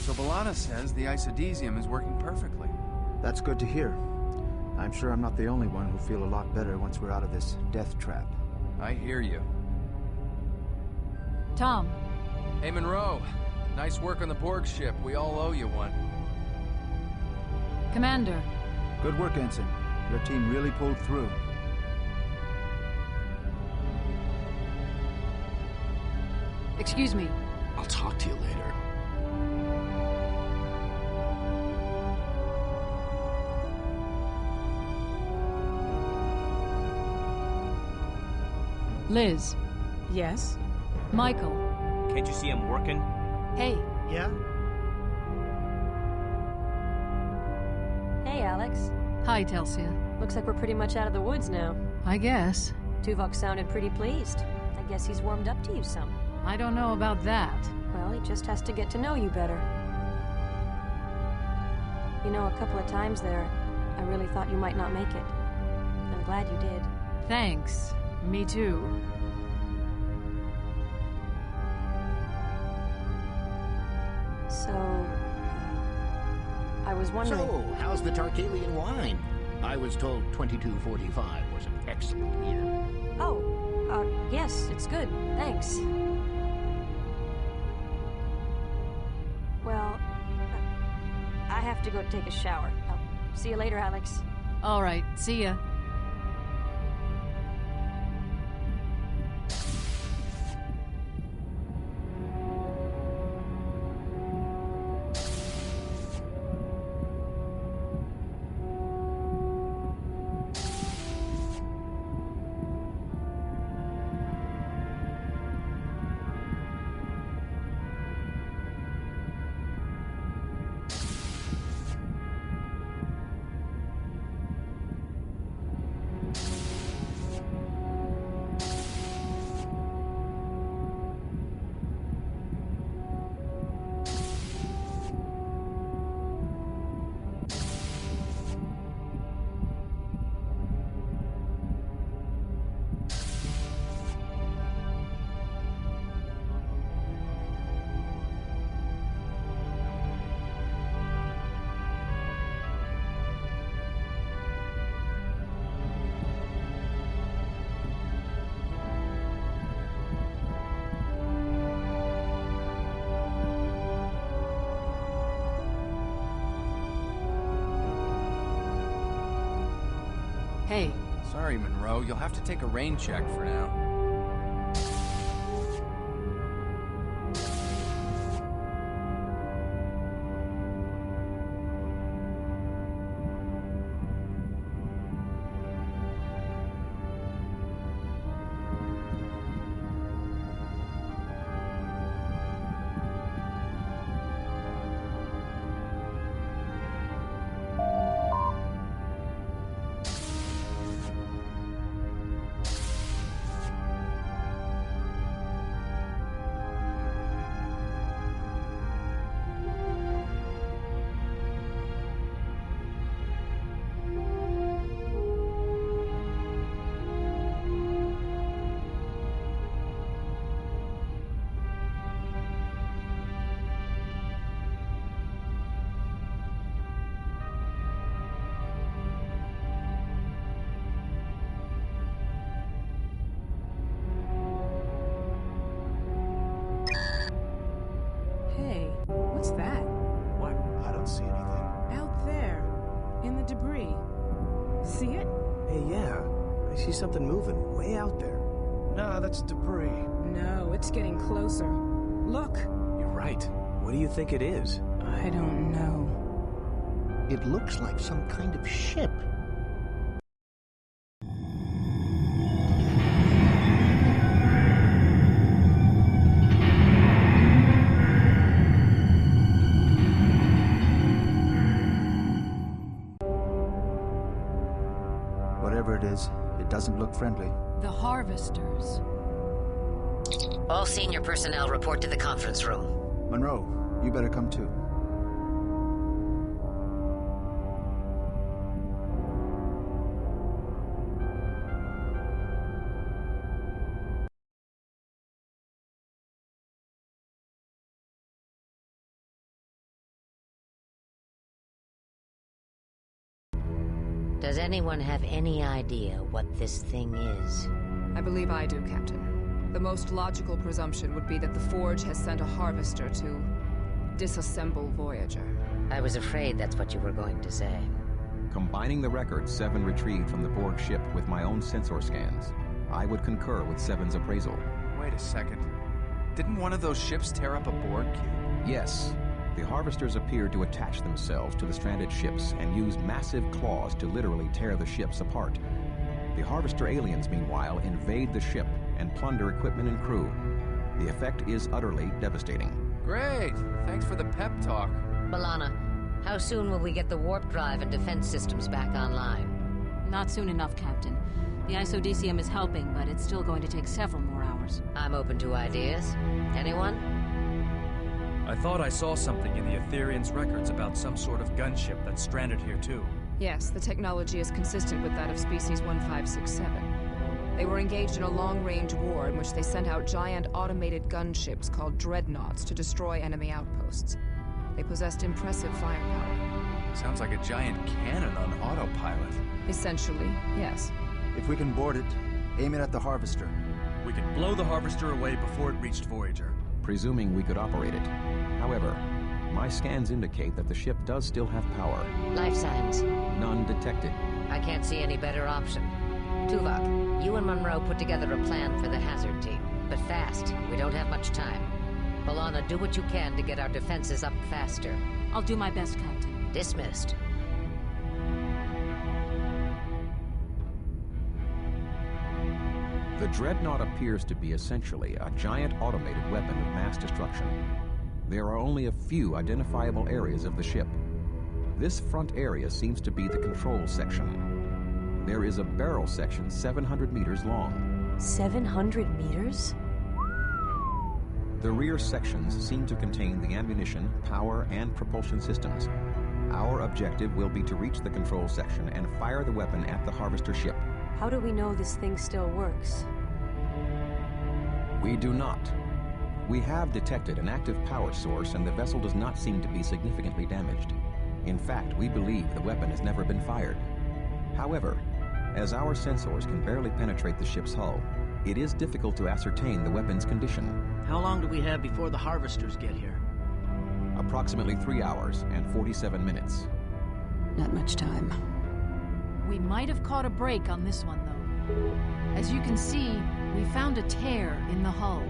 So B'Elanna says the isodesium is working perfectly. That's good to hear. I'm sure I'm not the only one who'll feel a lot better once we're out of this death trap. I hear you. Tom. Hey, Monroe. Nice work on the Borg ship. We all owe you one. Commander. Good work, Ensign. Your team really pulled through. Excuse me. I'll talk to you later. Liz. Yes? Michael. Can't you see I'm working? Hey. Yeah? Alex. Hi, Telsia. Looks like we're pretty much out of the woods now. I guess. Tuvok sounded pretty pleased. I guess he's warmed up to you some. I don't know about that. Well, he just has to get to know you better. You know, a couple of times there, I really thought you might not make it. I'm glad you did. Thanks. Me too. So, I was wondering... So, how's the Tarkalian wine? I was told 2245 was an excellent year. Oh, yes, it's good. Thanks. Well, I have to go take a shower. I'll see you later, Alex. All right, see ya. Hey. Sorry, Monroe. You'll have to take a rain check for now. What's that? What? I don't see anything. Out there. In the debris. See it? Hey, yeah. I see something moving way out there. Nah, that's debris. No, it's getting closer. Look. You're right. What do you think it is? I don't know. It looks like some kind of ship. Whatever it is, it doesn't look friendly. The Harvesters. All senior personnel report to the conference room. Monroe, you better come too. Does anyone have any idea what this thing is? I believe I do, Captain. The most logical presumption would be that the Forge has sent a harvester to disassemble Voyager. I was afraid that's what you were going to say. Combining the records Seven retrieved from the Borg ship with my own sensor scans, I would concur with Seven's appraisal. Wait a second. Didn't one of those ships tear up a Borg cube? Yes. The Harvesters appeared to attach themselves to the stranded ships and use massive claws to literally tear the ships apart. The Harvester aliens, meanwhile, invade the ship and plunder equipment and crew. The effect is utterly devastating. Great! Thanks for the pep talk. B'Elanna, How soon will we get the warp drive and defense systems back online? Not soon enough, Captain. The isodesium is helping, but it's still going to take several more hours. I'm open to ideas. Anyone? I thought I saw something in the Etherians' records about some sort of gunship that's stranded here, too. Yes, the technology is consistent with that of species 1567. They were engaged in a long-range war in which they sent out giant automated gunships called dreadnoughts to destroy enemy outposts. They possessed impressive firepower. Sounds like a giant cannon on autopilot. Essentially, yes. If we can board it, aim it at the Harvester. We could blow the Harvester away before it reached Voyager. Presuming we could operate it. However, my scans indicate that the ship does still have power. Life signs. None detected. I can't see any better option. Tuvok, you and Monroe put together a plan for the hazard team. But fast. We don't have much time. B'Elanna, do what you can to get our defenses up faster. I'll do my best, Captain. Dismissed. The Dreadnought appears to be essentially a giant automated weapon of mass destruction. There are only a few identifiable areas of the ship. This front area seems to be the control section. There is a barrel section 700 meters long. 700 meters? The rear sections seem to contain the ammunition, power, and propulsion systems. Our objective will be to reach the control section and fire the weapon at the Harvester ship. How do we know this thing still works? We do not. We have detected an active power source, and the vessel does not seem to be significantly damaged. In fact, we believe the weapon has never been fired. However, as our sensors can barely penetrate the ship's hull, it is difficult to ascertain the weapon's condition. How long do we have before the Harvesters get here? Approximately 3 hours and 47 minutes. Not much time. We might have caught a break on this one, though. As you can see, we found a tear in the hull.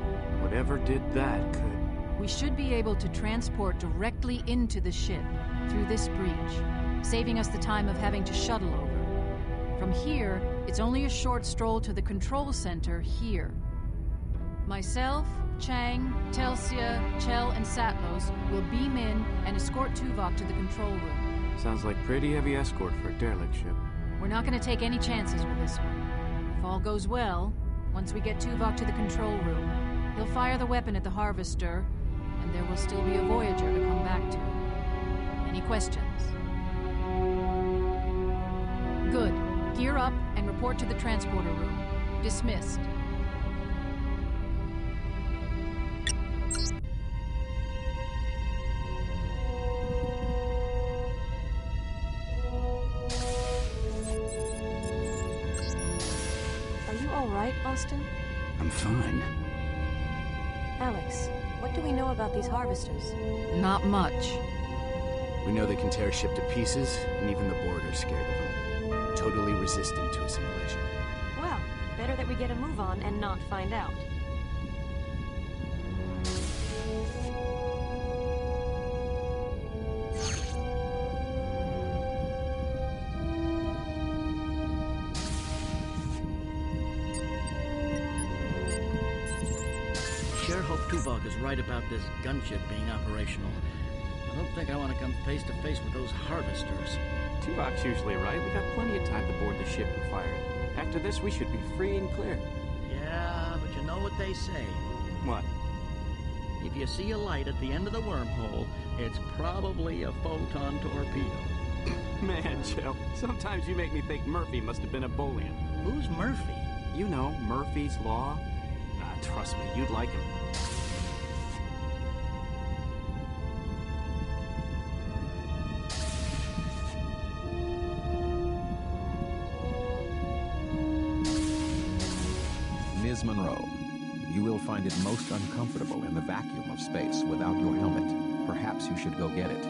Whatever did that could... We should be able to transport directly into the ship through this breach, saving us the time of having to shuttle over. From here, it's only a short stroll to the control center here. Myself, Chang, Telsia, Chell, and Satlos will beam in and escort Tuvok to the control room. Sounds like pretty heavy escort for a derelict ship. We're not going to take any chances with this one. If all goes well, once we get Tuvok to the control room, he'll fire the weapon at the Harvester, and there will still be a Voyager to come back to. Any questions? Good. Gear up and report to the transporter room. Dismissed. Austin? I'm fine. Alex, what do we know about these Harvesters? Not much. We know they can tear a ship to pieces, and even the Borg are scared of them. Totally resistant to assimilation. Well, better that we get a move on and not find out. Sure hope Tuvok is right about this gunship being operational. I don't think I want to come face to face with those Harvesters. Tuvok's usually right. We got plenty of time to board the ship and fire it. After this, we should be free and clear. Yeah, but you know what they say. What? If you see a light at the end of the wormhole, it's probably a photon torpedo. Man, Joe, sometimes you make me think Murphy must have been a Boolean. Who's Murphy? You know, Murphy's Law. Trust me, you'd like him. Ms. Monroe, you will find it most uncomfortable in the vacuum of space without your helmet. Perhaps you should go get it.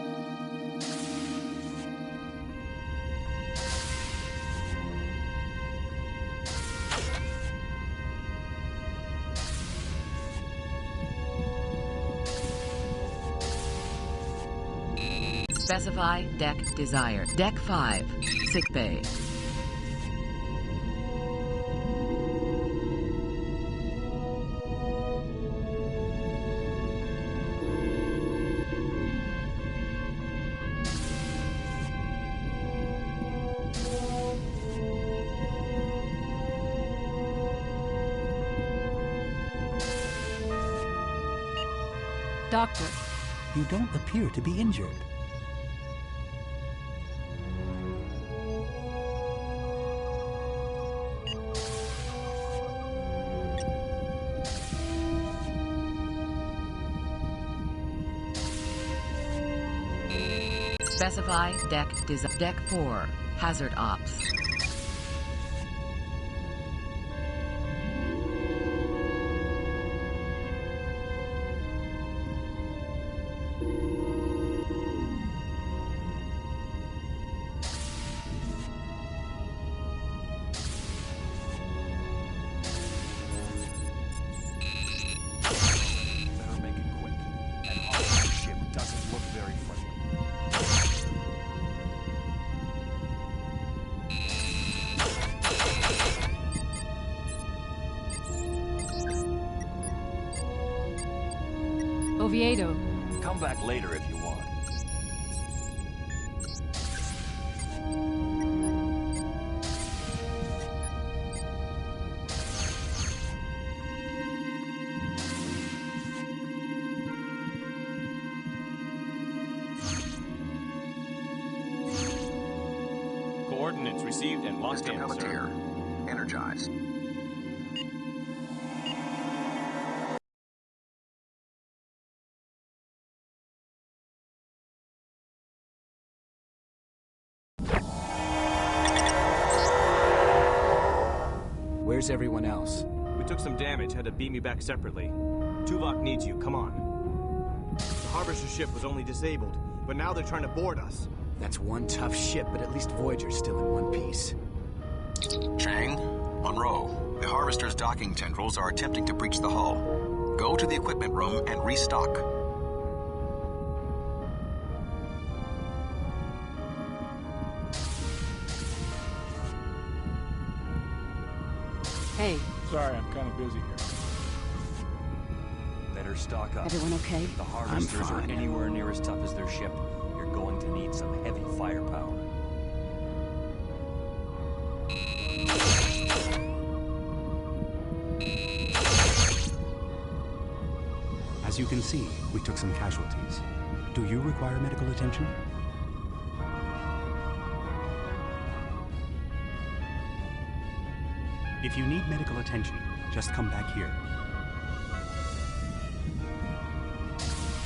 Specify deck desired. Deck 5, sickbay. Doctor. You don't appear to be injured. Specify Deck 4. Hazard Ops. Oviedo. Come back later if you want. Coordinates received and locked in, sir. Energized. Where's everyone else? We took some damage, had to beam you back separately. Tuvok needs you, come on. The Harvester ship was only disabled, but now they're trying to board us. That's one tough ship, but at least Voyager's still in one piece. Chang, Monroe, the Harvester's docking tendrils are attempting to breach the hull. Go to the equipment room and restock. Hey. Sorry, I'm kind of busy here. Better stock up. Everyone okay? If the Harvesters are anywhere near as tough as their ship, you're going to need some heavy firepower. As you can see, we took some casualties. Do you require medical attention? If you need medical attention, just come back here.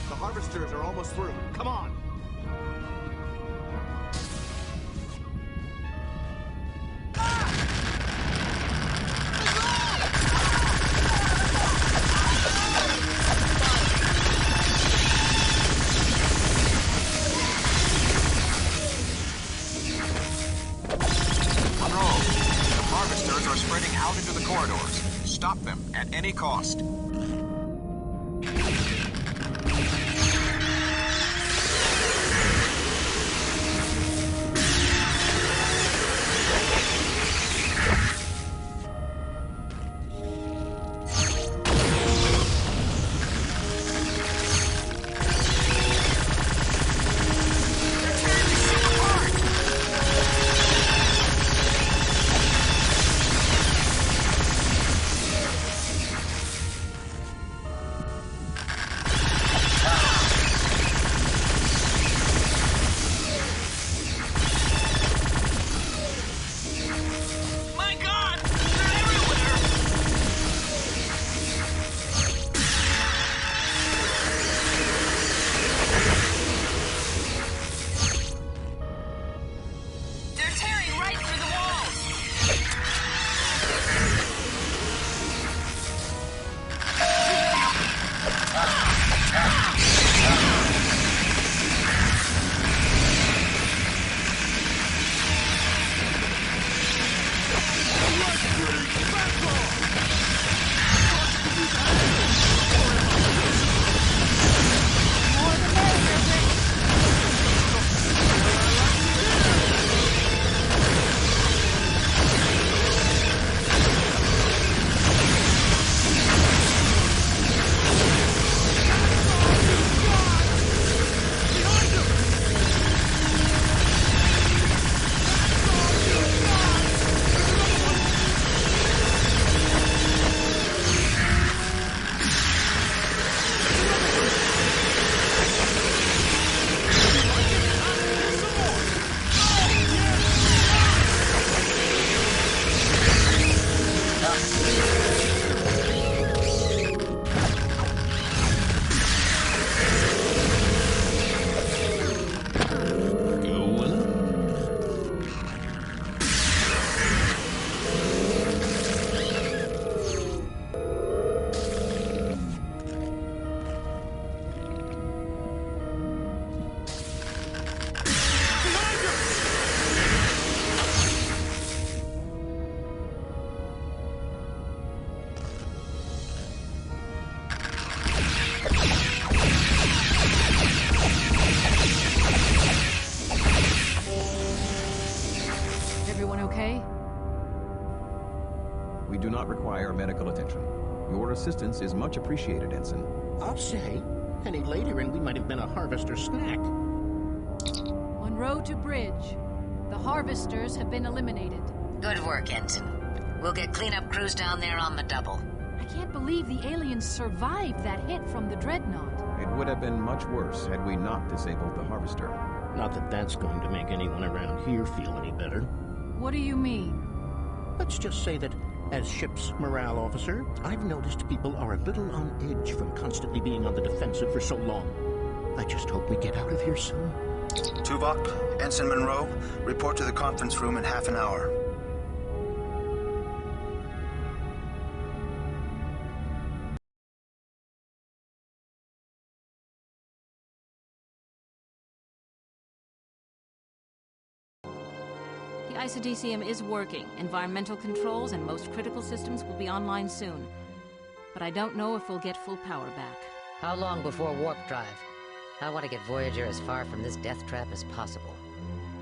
The Harvesters are almost through. Come on! Stop them at any cost. do not require medical attention. Your assistance is much appreciated, Ensign. I'll say. Any later and we might have been a Harvester snack. Monroe to bridge. The Harvesters have been eliminated. Good work, Ensign. We'll get cleanup crews down there on the double. I can't believe the aliens survived that hit from the Dreadnought. It would have been much worse had we not disabled the Harvester. Not that that's going to make anyone around here feel any better. What do you mean? Let's just say that, as ship's morale officer, I've noticed people are a little on edge from constantly being on the defensive for so long. I just hope we get out of here soon. Tuvok, Ensign Monroe, report to the conference room in half an hour. The isodecium is working. Environmental controls and most critical systems will be online soon. But I don't know if we'll get full power back. How long before warp drive? I want to get Voyager as far from this death trap as possible.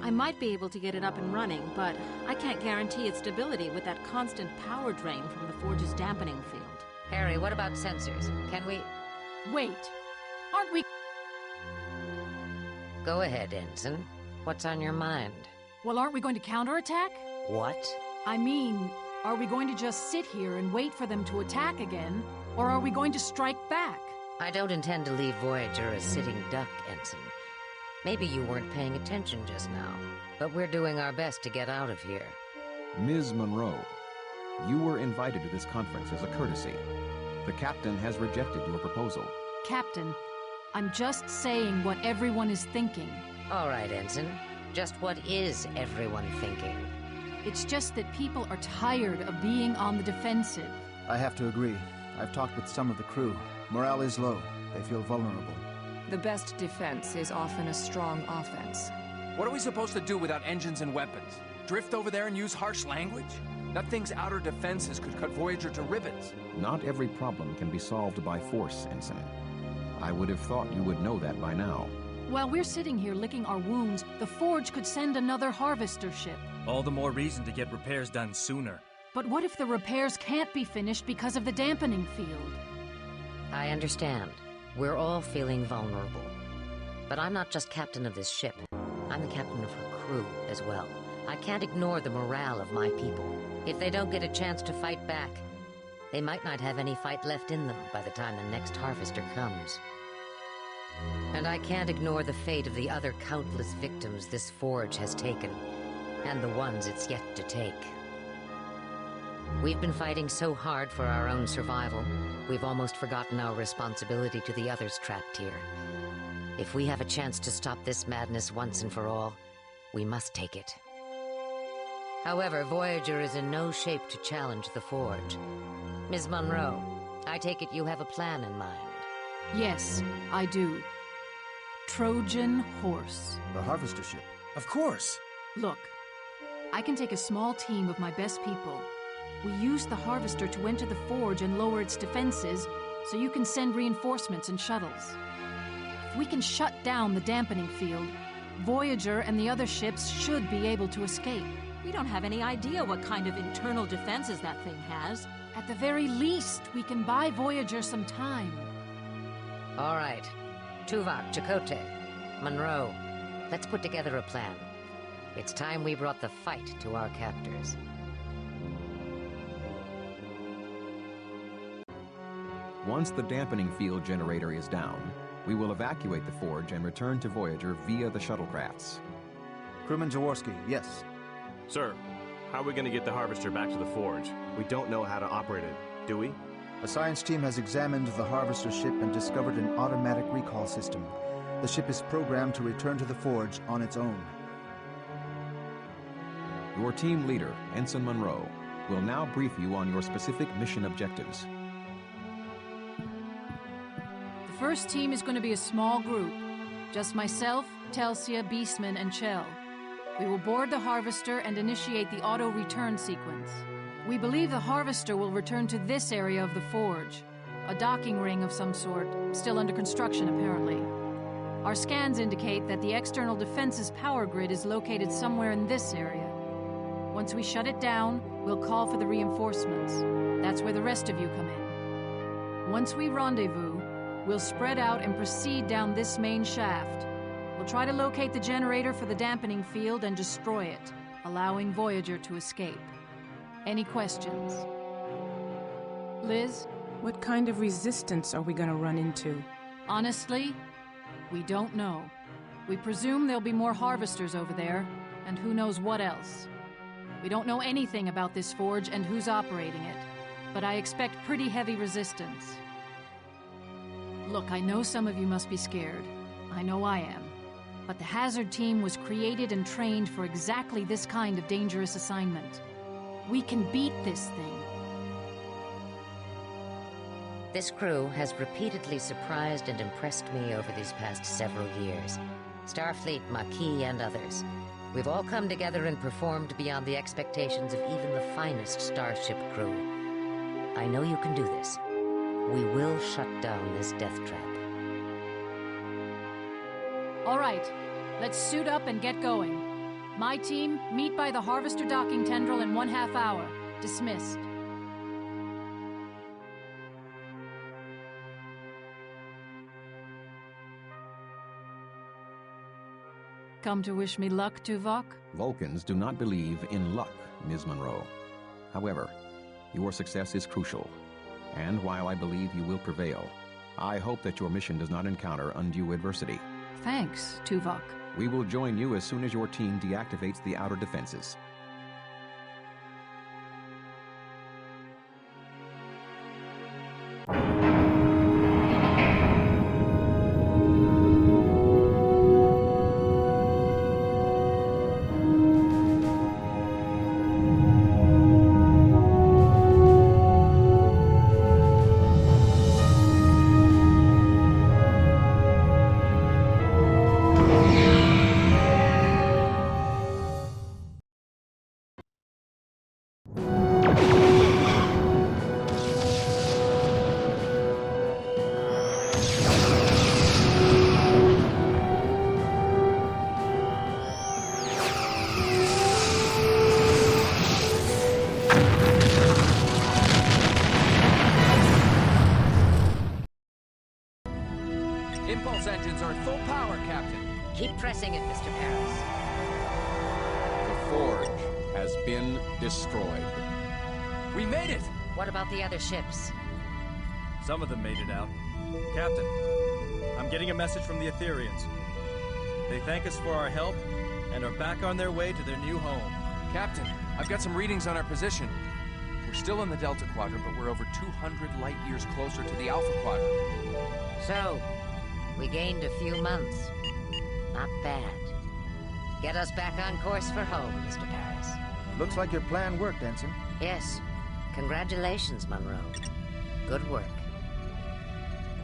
I might be able to get it up and running, but I can't guarantee its stability with that constant power drain from the Forge's dampening field. Harry, what about sensors? Can we... Wait. Aren't we... Go ahead, Ensign. What's on your mind? Well, aren't we going to counterattack? What? I mean, are we going to just sit here and wait for them to attack again? Or are we going to strike back? I don't intend to leave Voyager a sitting duck, Ensign. Maybe you weren't paying attention just now, but we're doing our best to get out of here. Ms. Monroe, you were invited to this conference as a courtesy. The captain has rejected your proposal. Captain, I'm just saying what everyone is thinking. All right, Ensign. Just what is everyone thinking? It's just that people are tired of being on the defensive. I have to agree. I've talked with some of the crew. Morale is low. They feel vulnerable. The best defense is often a strong offense. What are we supposed to do without engines and weapons? Drift over there and use harsh language? That thing's outer defenses could cut Voyager to ribbons. Not every problem can be solved by force, Ensign. I would have thought you would know that by now. While we're sitting here licking our wounds, the Forge could send another Harvester ship. All the more reason to get repairs done sooner. But what if the repairs can't be finished because of the dampening field? I understand. We're all feeling vulnerable. But I'm not just captain of this ship. I'm the captain of her crew as well. I can't ignore the morale of my people. If they don't get a chance to fight back, they might not have any fight left in them by the time the next Harvester comes. And I can't ignore the fate of the other countless victims this Forge has taken, and the ones it's yet to take. We've been fighting so hard for our own survival, we've almost forgotten our responsibility to the others trapped here. If we have a chance to stop this madness once and for all, we must take it. However, Voyager is in no shape to challenge the Forge. Ms. Monroe, I take it you have a plan in mind. Yes, I do. Trojan Horse. The Harvester ship. Of course. Look, I can take a small team of my best people. We use the Harvester to enter the Forge and lower its defenses, so you can send reinforcements and shuttles. If we can shut down the dampening field, Voyager and the other ships should be able to escape. We don't have any idea what kind of internal defenses that thing has. At the very least, we can buy Voyager some time. All right. Tuvok, Chakotay, Monroe, let's put together a plan. It's time we brought the fight to our captors. Once the dampening field generator is down, we will evacuate the Forge and return to Voyager via the shuttlecrafts. Crewman Jaworski, yes. Sir, how are we going to get the Harvester back to the Forge? We don't know how to operate it, do we? A science team has examined the Harvester ship and discovered an automatic recall system. The ship is programmed to return to the Forge on its own. Your team leader, Ensign Monroe, will now brief you on your specific mission objectives. The first team is going to be a small group. Just myself, Telsia, Beastman, and Chell. We will board the Harvester and initiate the auto-return sequence. We believe the Harvester will return to this area of the Forge, a docking ring of some sort, still under construction apparently. Our scans indicate that the external defenses power grid is located somewhere in this area. Once we shut it down, we'll call for the reinforcements. That's where the rest of you come in. Once we rendezvous, we'll spread out and proceed down this main shaft. We'll try to locate the generator for the dampening field and destroy it, allowing Voyager to escape. Any questions? Liz? What kind of resistance are we gonna run into? Honestly, we don't know. We presume there'll be more harvesters over there, and who knows what else. We don't know anything about this forge and who's operating it, but I expect pretty heavy resistance. Look, I know some of you must be scared. I know I am. But the Hazard team was created and trained for exactly this kind of dangerous assignment. We can beat this thing. This crew has repeatedly surprised and impressed me over these past several years. Starfleet, Maquis, and others. We've all come together and performed beyond the expectations of even the finest Starship crew. I know you can do this. We will shut down this death trap. All right, let's suit up and get going. My team, meet by the Harvester docking tendril in 1/2 hour. Dismissed. Come to wish me luck, Tuvok? Vulcans do not believe in luck, Ms. Monroe. However, your success is crucial. And while I believe you will prevail, I hope that your mission does not encounter undue adversity. Thanks, Tuvok. We will join you as soon as your team deactivates the outer defenses. Impulse engines are at full power, Captain. Keep pressing it, Mr. Paris. The Forge has been destroyed. We made it! What about the other ships? Some of them made it out. Captain, I'm getting a message from the Etherians. They thank us for our help and are back on their way to their new home. Captain, I've got some readings on our position. We're still in the Delta Quadrant, but we're over 200 light years closer to the Alpha Quadrant. So, we gained a few months. Not bad. Get us back on course for home, Mr. Paris. Looks like your plan worked, Ensign. Yes. Congratulations, Monroe. Good work.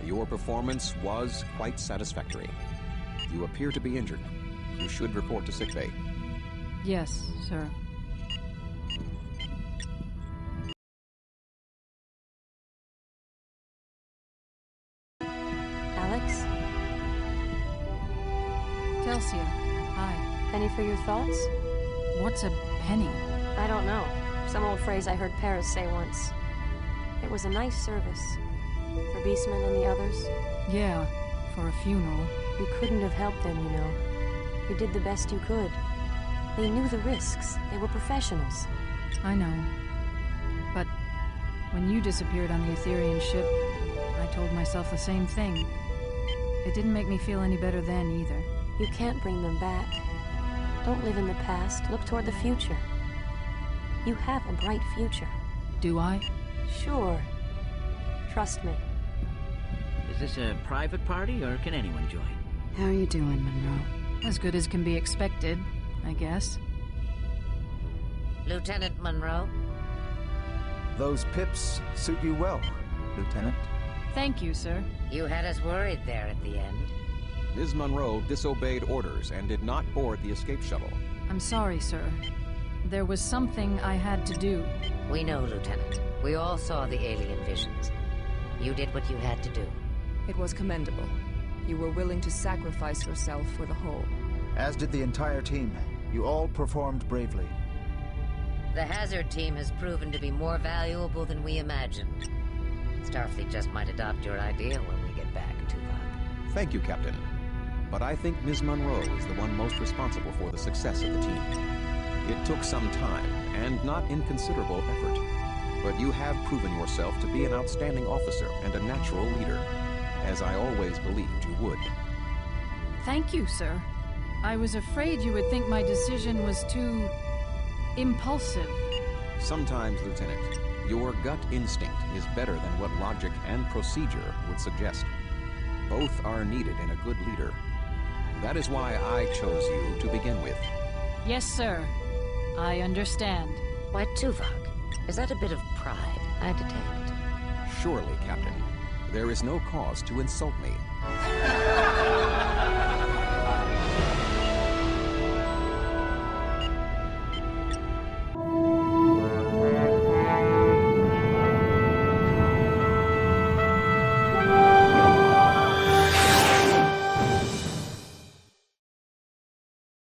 Your performance was quite satisfactory. You appear to be injured. You should report to sickbay. Yes, sir. Alex? Telsia, hi. Penny for your thoughts? What's a penny? I don't know. Some old phrase I heard Paris say once. It was a nice service. For Beastman and the others. Yeah, for a funeral. You couldn't have helped them, you know. You did the best you could. They knew the risks. They were professionals. I know. But when you disappeared on the Etherian ship, I told myself the same thing. It didn't make me feel any better then, either. You can't bring them back. Don't live in the past. Look toward the future. You have a bright future. Do I? Sure. Trust me. Is this a private party, or can anyone join? How are you doing, Monroe? As good as can be expected, I guess. Lieutenant Monroe? Those pips suit you well, Lieutenant. Thank you, sir. You had us worried there at the end. Ms. Monroe disobeyed orders and did not board the escape shuttle. I'm sorry, sir. There was something I had to do. We know, Lieutenant. We all saw the alien visions. You did what you had to do. It was commendable. You were willing to sacrifice yourself for the whole. As did the entire team. You all performed bravely. The hazard team has proven to be more valuable than we imagined. Starfleet just might adopt your idea when we get back, Tuvok. Thank you, Captain. But I think Ms. Monroe is the one most responsible for the success of the team. It took some time, and not inconsiderable effort. But you have proven yourself to be an outstanding officer and a natural leader, as I always believed you would. Thank you, sir. I was afraid you would think my decision was too impulsive. Sometimes, Lieutenant, your gut instinct is better than what logic and procedure would suggest. Both are needed in a good leader. That is why I chose you to begin with. Yes, sir. I understand. Why, Tuvok, is that a bit of pride I detect? Surely, Captain. There is no cause to insult me.